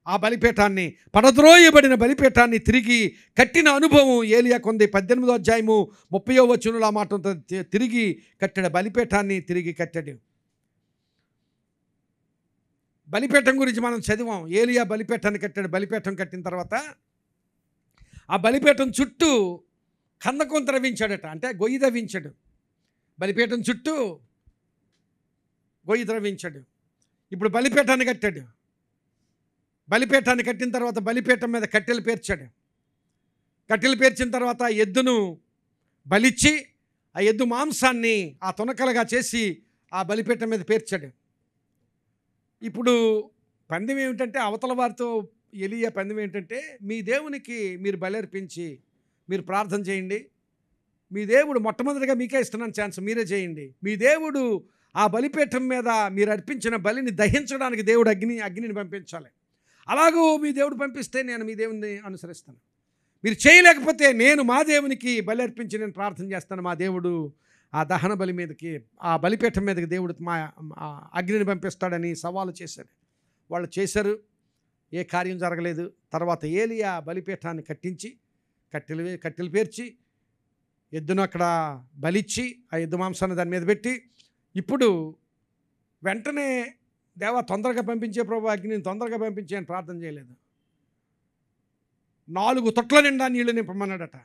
ఆ బలిపీఠాన్ని, పడద్రోయబడిన బలిపీఠాన్ని తిరిగి కట్టిన అనుభవం ఏలియా కొంది. 18వ అధ్యాయము 30వ వచనంలో ఆ మాట తిరిగి కట్టాడు. బలిపీఠాన్ని తిరిగి కట్టాడు. బలిపీఠం గురించి మనం చదివాం. ఏలియా బలిపీఠాన్ని కట్టాడు. బలిపీఠం కట్టిన తర్వాత ఆ బలిపీఠం చుట్టూ కందకం త్రవ్వించాడట, అంటే గొయ్యి తవ్వించాడు. బలిపీఠం చుట్టూ గొయ్యి త్రవ్వించాడు. ఇప్పుడు బలిపీఠాన్ని కట్టాడు. బలిపీఠాన్ని కట్టిన తర్వాత బలిపీఠం మీద కట్టెలు పేర్చాడు. కట్టెలు పేర్చిన తర్వాత ఎద్దును బలిచ్చి ఆ ఎద్దు మాంసాన్ని ఆ తునకలుగా చేసి ఆ బలిపీఠం మీద పేర్చాడు. ఇప్పుడు పందెం ఏమిటంటే, అవతల వారితో ఎలియా పందెం ఏంటంటే, మీ దేవునికి మీరు బలి అర్పించి మీరు ప్రార్థన చేయండి. మీ దేవుడు మొట్టమొదటిగా మీకే ఇస్తున్నాను ఛాన్స్, మీరే చేయండి. మీ దేవుడు ఆ బలిపీఠం మీద మీరు అర్పించిన బలిని దహించడానికి దేవుడు అగ్నిని పంపించాలి. అలాగూ మీ దేవుడు పంపిస్తే నేను మీ దేవుని అనుసరిస్తాను. మీరు చేయలేకపోతే నేను మా దేవునికి బలి అర్పించి నేను ప్రార్థన చేస్తాను. మా దేవుడు ఆ దహన బలి మీదకి, ఆ బలిపీఠం మీదకి దేవుడు మా అగ్నిని పంపిస్తాడని సవాలు చేశాడు. వాళ్ళు చేశారు, ఏ కార్యం జరగలేదు. తర్వాత ఏలియా బలిపీఠాన్ని కట్టించి కట్టెలు పేర్చి ఎద్దును అక్కడ బలిచ్చి ఆ ఎద్దు మాంసాన్ని దాని మీద పెట్టి, ఇప్పుడు వెంటనే దేవా తొందరగా పంపించే ప్రభు, అగ్నిని తొందరగా పంపించే అని ప్రార్థన చేయలేదు. 4 తొట్ల నిండా నీళ్లు నింపమన్నాడట.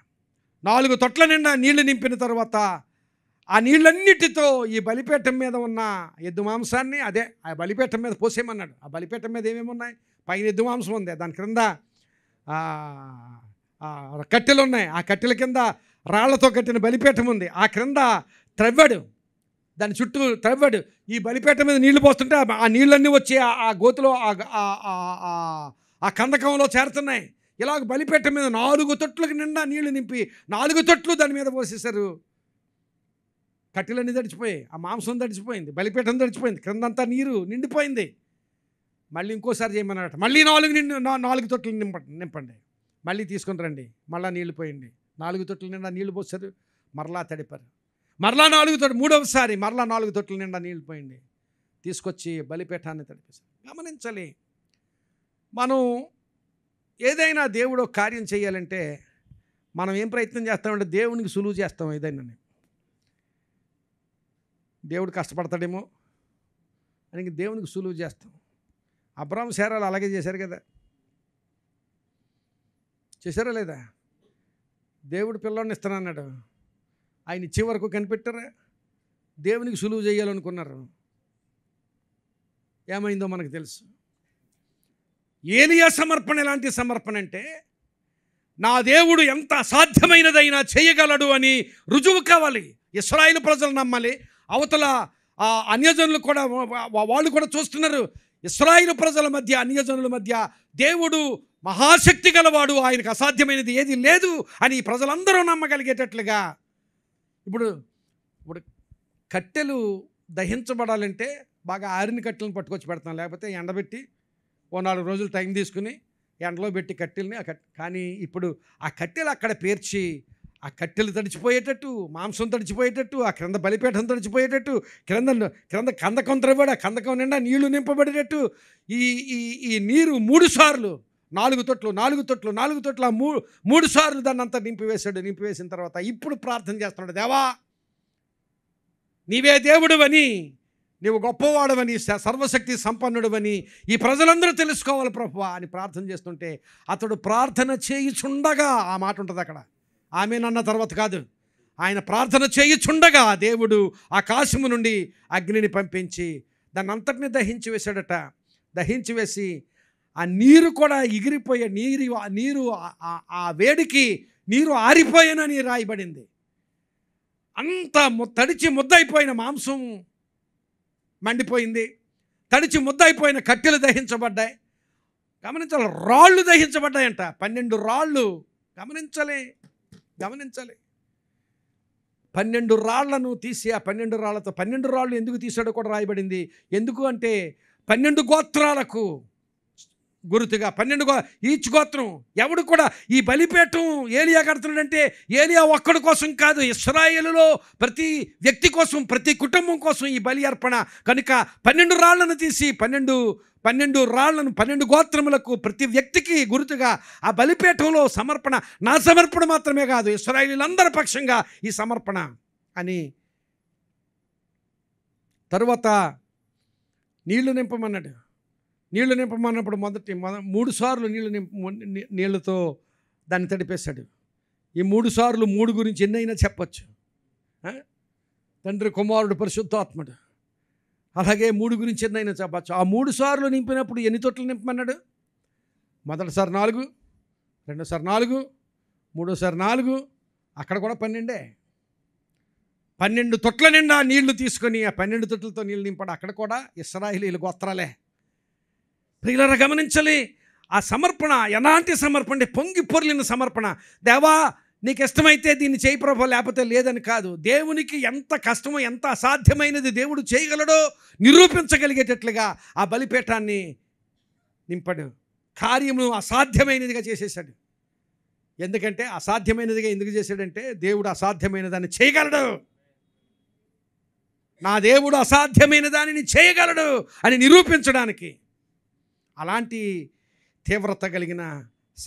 4 తొట్ల నిండా నీళ్లు నింపిన తర్వాత ఆ నీళ్ళన్నిటితో ఈ బలిపీఠం మీద ఉన్న ఎద్దు మాంసాన్ని అదే ఆ బలిపీఠం మీద పోసేయమన్నాడు. ఆ బలిపీఠం మీద ఏమేమి ఉన్నాయి? పైన ఎద్దు మాంసం ఉంది, దాని క్రింద కట్టెలు ఉన్నాయి, ఆ కట్టెల కింద రాళ్లతో కట్టిన బలిపీఠం ఉంది, ఆ క్రింద త్రవ్వాడు, దాని చుట్టూ త్రవ్వాడు. ఈ బలిపీఠం మీద నీళ్లు పోస్తుంటే ఆ నీళ్ళన్నీ వచ్చి ఆ గోతులో ఆ కందకంలో చేరుతున్నాయి. ఇలాగ బలిపీఠం మీద 4 తొట్లకు నిండా నీళ్లు నింపి 4 తొట్లు దాని మీద పోసేశారు. కట్టెలన్నీ తడిచిపోయాయి, ఆ మాంసం తడిచిపోయింది, బలిపీఠం తడిచిపోయింది, క్రిందంతా నీరు నిండిపోయింది. మళ్ళీ ఇంకోసారి చేయమన్నట్టు మళ్ళీ 4 తొట్లు నింపండి, మళ్ళీ తీసుకొని రండి, మళ్ళీ నీళ్లు పోయండి. 4 తొట్ల నిండా నీళ్లు పోసారు, మరలా తడిపారు. మరలా 4 తొట్లు, మూడవసారి మరలా 4 తొట్ల నిండా నీళ్లు పోయండి, తీసుకొచ్చి బలిపీఠాన్ని తడిపేశారు. గమనించాలి, మనం ఏదైనా దేవుడు కార్యం చేయాలంటే మనం ఏం ప్రయత్నం చేస్తామంటే దేవునికి సులువు చేస్తాం. ఏదైనా దేవుడు కష్టపడతాడేమో అని దేవునికి సులువు చేస్తాం. అబ్రాహాము శారాలు అలాగే చేశారు కదా, చేశారా లేదా? దేవుడు పిల్లోడిని ఇస్తానన్నాడు, ఆయన ఇచ్చే వరకు కనిపెట్టారా? దేవునికి సులువు చేయాలనుకున్నారు, ఏమైందో మనకు తెలుసు. ఏలియా సమర్పణ ఎలాంటి సమర్పణ అంటే, నా దేవుడు ఎంత అసాధ్యమైనదైనా చేయగలడు అని రుజువు కావాలి. ఇశ్రాయేలు ప్రజలు నమ్మాలి, అవతల అన్యజనులు కూడా వాళ్ళు కూడా చూస్తున్నారు. ఇశ్రాయేలు ప్రజల మధ్య అన్యజనుల మధ్య దేవుడు మహాశక్తి గలవాడు, ఆయనకు అసాధ్యమైనది ఏది లేదు అని ప్రజలందరూ నమ్మగలిగేటట్లుగా. ఇప్పుడు కట్టెలు దహించబడాలంటే బాగా ఆరిన కట్టెలను పట్టుకొచ్చి పెడతాం, లేకపోతే ఎండబెట్టి 4 రోజులు టైం తీసుకుని ఎండలో పెట్టి కట్టెల్ని కానీ ఇప్పుడు ఆ కట్టెలు అక్కడ పేర్చి ఆ కట్టెలు తడిచిపోయేటట్టు, మాంసం తడిచిపోయేటట్టు, ఆ క్రింద బలిపీఠం తడిచిపోయేటట్టు, క్రింద కందకం త్రవ్వాడు, ఆ కందకం నిండా నీళ్లు నింపబడేటట్టు ఈ నీరు 3 సార్లు 4 తొట్లు 4 తొట్లు 4 తొట్లు 3 సార్లు దాన్ని అంతా నింపివేశాడు. నింపివేసిన తర్వాత ఇప్పుడు ప్రార్థన చేస్తున్నాడు, దేవా నీవే దేవుడువని, నీవు గొప్పవాడవని, సర్వశక్తి సంపన్నుడవని ఈ ప్రజలందరూ తెలుసుకోవాలి ప్రభువా అని ప్రార్థన చేస్తుంటే, అతడు ప్రార్థన చేయుచుండగా, ఆ మాట ఉంటుంది అక్కడ, ఆమేనన్న తర్వాత కాదు, ఆయన ప్రార్థన చేయుచుండగా దేవుడు ఆకాశము నుండి అగ్నిని పంపించి దాన్ని అంతటిని దహించి వేశాడట. దహించి వేసి ఆ నీరు కూడా ఎగిరిపోయే, నీరు ఆ వేడికి నీరు ఆరిపోయేనని రాయబడింది. అంత తడిచి ముద్దయిపోయిన మాంసం మండిపోయింది, తడిచి ముద్దయిపోయిన కట్టెలు దహించబడ్డాయి. గమనించాలి, రాళ్ళు దహించబడ్డాయంట, 12 రాళ్ళు. గమనించాలి 12 రాళ్లను తీసి, ఆ 12 రాళ్లతో 12 రాళ్ళు ఎందుకు తీసాడో కూడా రాయబడింది. ఎందుకు అంటే 12 గోత్రాలకు గుర్తుగా, 12 ఈచ్ గోత్రం. ఎవడు కూడా ఈ బలిపీఠం ఏలియా కడుతున్నాడంటే ఏలియా ఒక్కడి కోసం కాదు, ఇశ్రాయేలులో ప్రతి వ్యక్తి కోసం, ప్రతి కుటుంబం కోసం ఈ బలి అర్పణ. కనుక 12 రాళ్లను తీసి 12 రాళ్లను 12 గోత్రములకు ప్రతి వ్యక్తికి గుర్తుగా ఆ బలిపీఠంలో సమర్పణ. నా సమర్పణ మాత్రమే కాదు, ఇశ్రాయేలీయులందరి పక్షంగా ఈ సమర్పణ అని. తరువాత నీళ్లు నింపమన్నాడు. నీళ్లు నింపమన్నప్పుడు 3 సార్లు నీళ్లతో దాన్ని తడిపేశాడు. ఈ 3 సార్లు 3 గురించి ఎన్నైనా చెప్పచ్చు. తండ్రి, కుమారుడు, పరిశుద్ధాత్ముడు. అలాగే 3 గురించి ఎన్నైనా చెప్పచ్చు. ఆ 3 సార్లు నింపినప్పుడు ఎన్ని తొట్లు నింపమన్నాడు? మొదటిసారి 4, రెండోసారి 4, మూడోసారి 4, అక్కడ కూడా 12. 12 తొట్ల నిండా నీళ్లు తీసుకొని ఆ 12 తొట్లతో నీళ్ళు నింపాడు. అక్కడ కూడా ఇశ్రాయేలీయుల గోత్రాలే. ప్రియులారా గమనించాలి, ఆ సమర్పణ ఎలాంటి సమర్పణ అంటే పొంగి పొర్లిన సమర్పణ. దేవా నీకు ఇష్టమైతే దీన్ని చేయి ప్రభు, లేకపోతే లేదని కాదు. దేవునికి ఎంత కష్టమో, ఎంత అసాధ్యమైనది దేవుడు చేయగలడో నిరూపించగలిగేటట్లుగా ఆ బలిపీఠాన్ని నింపాడు. కార్యము అసాధ్యమైనదిగా చేసేసాడు. ఎందుకంటే అసాధ్యమైనదిగా ఎందుకు చేశాడంటే, దేవుడు అసాధ్యమైన దాన్ని చేయగలడు. నా దేవుడు అసాధ్యమైన దానిని చేయగలడు అని నిరూపించడానికి. అలాంటి తీవ్రత కలిగిన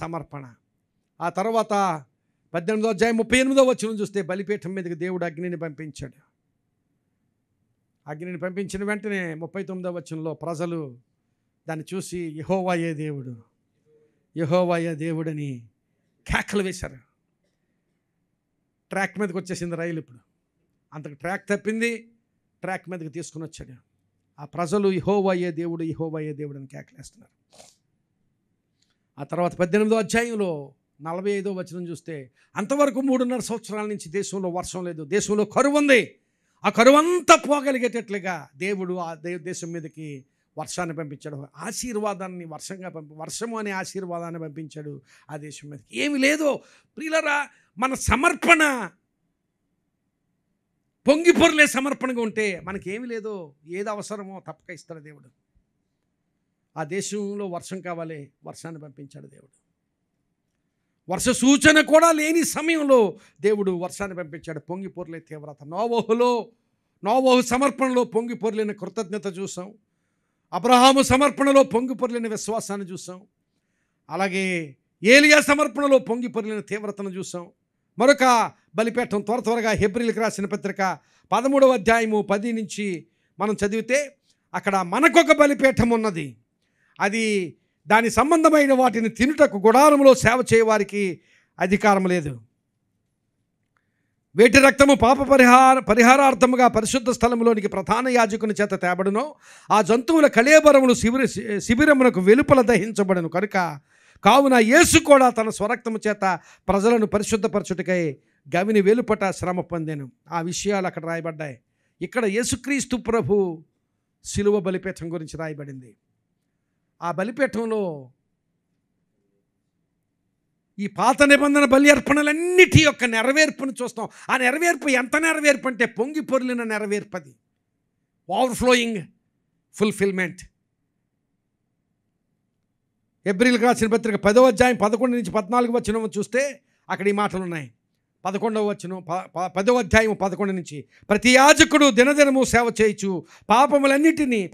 సమర్పణ. ఆ తర్వాత 18వ అధ్యాయం 38వ వచనం చూస్తే, బలిపీఠం మీదకి దేవుడు అగ్నిని పంపించాడు. అగ్నిని పంపించిన వెంటనే 39వ వచనంలో ప్రజలు దాన్ని చూసి యెహోవాయే దేవుడు, యెహోవాయే దేవుడని కేకలు వేశారు. ట్రాక్ మీదకి వచ్చేసింది రైలు. ఇప్పుడు అంతకు ట్రాక్ తప్పింది, ట్రాక్ మీదకి తీసుకుని వచ్చాడు. ఆ ప్రజలు యెహోవాయే దేవుడు, యెహోవాయే దేవుడు అని కేకలేస్తున్నారు. ఆ తర్వాత 18వ అధ్యాయంలో 45వ వచనం చూస్తే, అంతవరకు 3.5 సంవత్సరాల నుంచి దేశంలో వర్షం లేదు, దేశంలో కరువు ఉంది. ఆ కరువు అంతా పోగలిగేటట్లుగా దేవుడు ఆ దేశం మీదకి వర్షాన్ని పంపించాడు. ఆశీర్వాదాన్ని వర్షము అనే ఆశీర్వాదాన్ని పంపించాడు ఆ దేశం మీదకి. ఏమి లేదో ప్రియులారా, మన సమర్పణ పొంగిపొర్లే సమర్పణగా ఉంటే మనకేమి లేదో, ఏది అవసరమో తప్పక ఇస్తాడు దేవుడు. ఆ దేశంలో వర్షం కావాలి, వర్షాన్ని పంపించాడు దేవుడు. వర్ష సూచన కూడా లేని సమయంలో దేవుడు వర్షాన్ని పంపించాడు. పొంగిపొర్లే తీవ్రత. నోవహు సమర్పణలో పొంగిపొర్లిన కృతజ్ఞత చూసాం. అబ్రహాము సమర్పణలో పొంగిపొర్లిన విశ్వాసాన్ని చూసాం. అలాగే ఏలియా సమర్పణలో పొంగిపొర్లిన తీవ్రతను చూసాం. మరొక బలిపీఠం త్వరగా హెబ్రీయులకు రాసిన పత్రిక 13వ అధ్యాయము 10 నుంచి మనం చదివితే, అక్కడ మనకొక బలిపీఠం ఉన్నది, అది దాని సంబంధమైన వాటిని తినుటకు గుడారంలో సేవ చేయవారికి అధికారం లేదు. వేటి రక్తము పాప పరిహారార్థముగా పరిశుద్ధ స్థలంలోనికి ప్రధాన యాజకుని చేత తేబడునో ఆ జంతువుల కళేబరములు శిబిరమునకు వెలుపల దహించబడను. కావున యేసు కూడా తన స్వరక్తము చేత ప్రజలను పరిశుద్ధపరచుటకై గవిని వెలుపట శ్రమ పొందెను. ఆ విషయాలు అక్కడ రాయబడ్డాయి. ఇక్కడ యేసుక్రీస్తు ప్రభు శిలువ బలిపీఠం గురించి రాయబడింది. ఆ బలిపీఠంలో ఈ పాత నిబంధన బలి అర్పణలన్నిటి యొక్క నెరవేర్పును చూస్తాం. ఆ నెరవేర్పు ఎంత నెరవేర్పు అంటే పొంగి పొర్లిన నెరవేర్పు. అది ఓవర్ఫ్లోయింగ్ ఫుల్ఫిల్మెంట్. హెబ్రీయులకు రాసిన పత్రిక 10వ అధ్యాయం 11 నుంచి 14 వచనం చూస్తే అక్కడ ఈ మాటలు ఉన్నాయి. 11వ వచనం 10వ అధ్యాయం 11 నుంచి, ప్రతి యాజకుడు దినదినము సేవ చేయుచు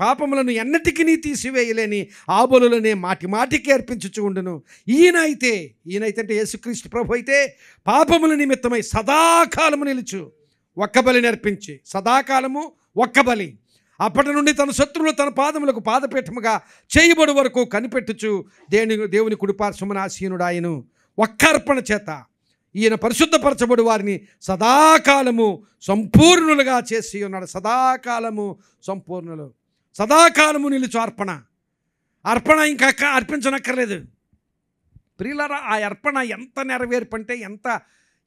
పాపములను ఎన్నటికీ తీసివేయలేని ఆ బలులనే మాటికి అర్పించుచు ఉండును. ఈయనైతే అంటే యేసుక్రీస్తు ప్రభు అయితే పాపముల నిమిత్తమై సదాకాలము నిలుచు ఒక్క బలిని అర్పించి, సదాకాలము ఒక్క బలి. అప్పటి నుండి తన శత్రువులు తన పాదములకు పాదపీఠముగా చేయబడు వరకు కనిపెట్టుచు దేవుని కుడిపార్శ్వమున ఆసీనుడు ఆయను. ఒక్క అర్పణ చేత ఈయన పరిశుద్ధపరచబడి వారిని సదాకాలము సంపూర్ణులుగా చేసి ఉన్నాడు. సదాకాలము సంపూర్ణులు, సదాకాలము నిలుచు అర్పణ ఇంకా అర్పించనక్కర్లేదు. ప్రియులారా, ఆ అర్పణ ఎంత నెరవేర్పు అంటే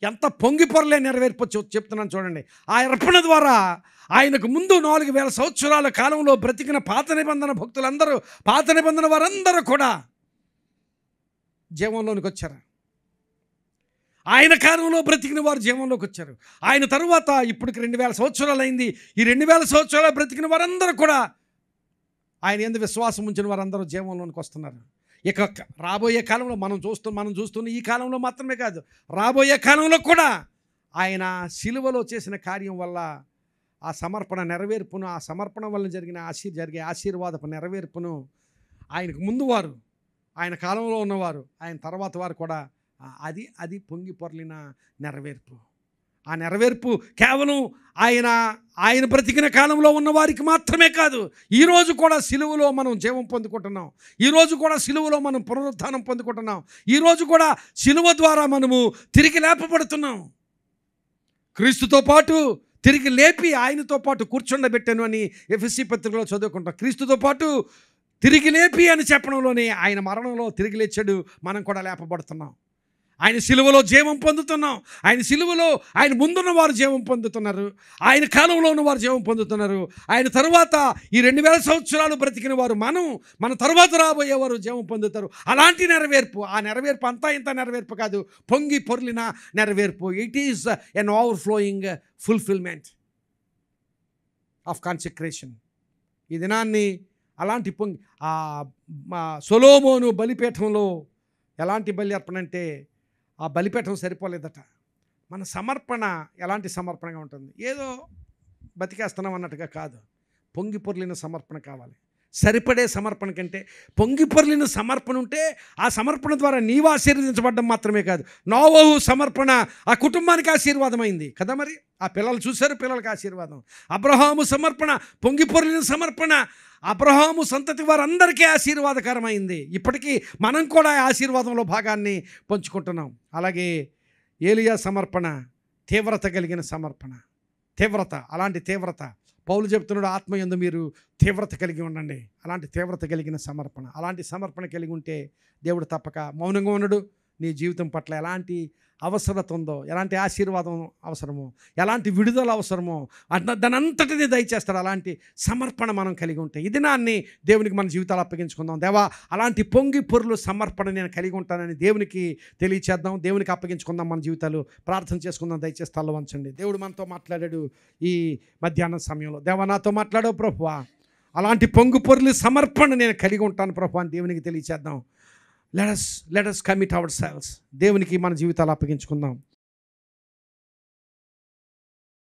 ఎంత పొంగిపొరలే నెరవేర్పు చెప్తున్నాను చూడండి. ఆ అర్పణ ద్వారా ఆయనకు ముందు 4000 సంవత్సరాల కాలంలో బ్రతికిన పాత నిబంధన భక్తులందరూ, పాత నిబంధన వారందరూ కూడా జీవంలోనికి వచ్చారు. ఆయన కాలంలో బ్రతికిన వారు జీవంలోకి వచ్చారు. ఆయన తరువాత ఇప్పటికి 2000 సంవత్సరాలు అయింది. ఈ 2000 సంవత్సరాలు బ్రతికిన వారందరూ కూడా, ఆయన యందు విశ్వాసం ఉంచిన వారందరూ జీవంలోనికి వస్తున్నారు. ఇక రాబోయే కాలంలో మనం చూస్తున్న ఈ కాలంలో మాత్రమే కాదు, రాబోయే కాలంలో కూడా ఆయన శిలువలో చేసిన కార్యం వల్ల ఆ సమర్పణ నెరవేర్పును, ఆ సమర్పణ వల్ల జరిగే ఆశీర్వాదపు నెరవేర్పును ఆయనకు ముందు వారు, ఆయన కాలంలో ఉన్నవారు, ఆయన తర్వాత వారు కూడా అది పొంగి పొర్లిన నెరవేర్పు. ఆ నెరవేర్పు కేవలం ఆయన బ్రతికిన కాలంలో ఉన్న వారికి మాత్రమే కాదు, ఈరోజు కూడా సిలువలో మనం జీవం పొందుకుంటున్నాం, ఈరోజు కూడా సిలువలో మనం పునరుత్థానం పొందుకుంటున్నాం, ఈరోజు కూడా సిలువ ద్వారా మనము తిరిగి లేపబడుతున్నాం. క్రీస్తుతో పాటు తిరిగి లేపి ఆయనతో పాటు కూర్చుండబెట్టాను అని ఎఫెసీ పత్రికలో చదువుకుంటాం. క్రీస్తుతో పాటు తిరిగి లేపి అని చెప్పడంలోనే ఆయన మరణంలో తిరిగి లేచాడు, మనం కూడా లేపబడుతున్నాం. ఆయన సిలువలో జీవం పొందుతున్నాం. ఆయన సిలువలో ఆయన ముందున్న వారు జీవం పొందుతున్నారు, ఆయన కాలంలో ఉన్నవారు జీవం పొందుతున్నారు. ఆయన తరువాత ఈ 2000 సంవత్సరాలు బ్రతికిన వారు మన తరువాత రాబోయేవారు జీవం పొందుతారు. అలాంటి నెరవేర్పు, ఆ నెరవేర్పు అంతా ఇంత నెరవేర్పు కాదు, పొంగి పొర్లిన నెరవేర్పు. It is an overflowing fulfilment of consecration. ఈ దినాన్ని అలాంటి సొలొమోను బలిపీఠంలో ఎలాంటి బలి అర్పణ అంటే ఆ బలిపీఠం సరిపోలేదట. మన సమర్పణ ఎలాంటి సమర్పణగా ఉంటుంది, ఏదో బతికేస్తున్నాం అన్నట్టుగా కాదు, పొంగి పొర్లిన సమర్పణ కావాలి. సరిపడే సమర్పణ కంటే పొంగి పొర్లిన సమర్పణ ఉంటే ఆ సమర్పణ ద్వారా నీవు ఆశీర్వదించబడ్డం మాత్రమే కాదు, నోవహు సమర్పణ ఆ కుటుంబానికి ఆశీర్వాదమైంది కదా. మరి ఆ పిల్లలు చూశారు, పిల్లలకి ఆశీర్వాదం. అబ్రహాము సమర్పణ, పొంగి పొర్లిన సమర్పణ అబ్రహాము సంతతి వారందరికీ ఆశీర్వాదకరమైంది. ఇప్పటికీ మనం కూడా ఆశీర్వాదంలో భాగాన్ని పంచుకుంటున్నాం. అలాగే ఏలియా సమర్పణ తీవ్రత కలిగిన సమర్పణ, తీవ్రత, అలాంటి తీవ్రత. పౌలు చెప్తున్నాడు, ఆత్మయందు మీరు తీవ్రత కలిగి ఉండండి. అలాంటి తీవ్రత కలిగిన సమర్పణ, అలాంటి సమర్పణ కలిగి ఉంటే దేవుడు తప్పక మౌనంగా ఉండడు. నీ జీవితం పట్ల ఎలాంటి అవసరత ఉందో, ఎలాంటి ఆశీర్వాదం అవసరమో, ఎలాంటి విడుదల అవసరమో దాని అంతటినీ దయచేస్తాడు. అలాంటి సమర్పణ మనం కలిగి ఉంటే ఈ దినాన్ని దేవునికి మన జీవితాలు అప్పగించుకుందాం. దేవా, అలాంటి పొంగి పొర్లు సమర్పణ నేను కలిగి ఉంటానని దేవునికి తెలియచేద్దాం, దేవునికి అప్పగించుకుందాం మన జీవితాలు. ప్రార్థన చేసుకుందాం. దయచేసి తల వంచండి. దేవుడు మనతో మాట్లాడాడు ఈ మధ్యాహ్నం సమయంలో. దేవా, నాతో మాట్లాడావు ప్రభువా, అలాంటి పొంగి పొర్లు సమర్పణ నేను కలిగి ఉంటాను ప్రభువా అని దేవునికి తెలియచేద్దాం. Let us commit ourselves. దేవునికి మన జీవితాలు అప్పగించుకుందాం.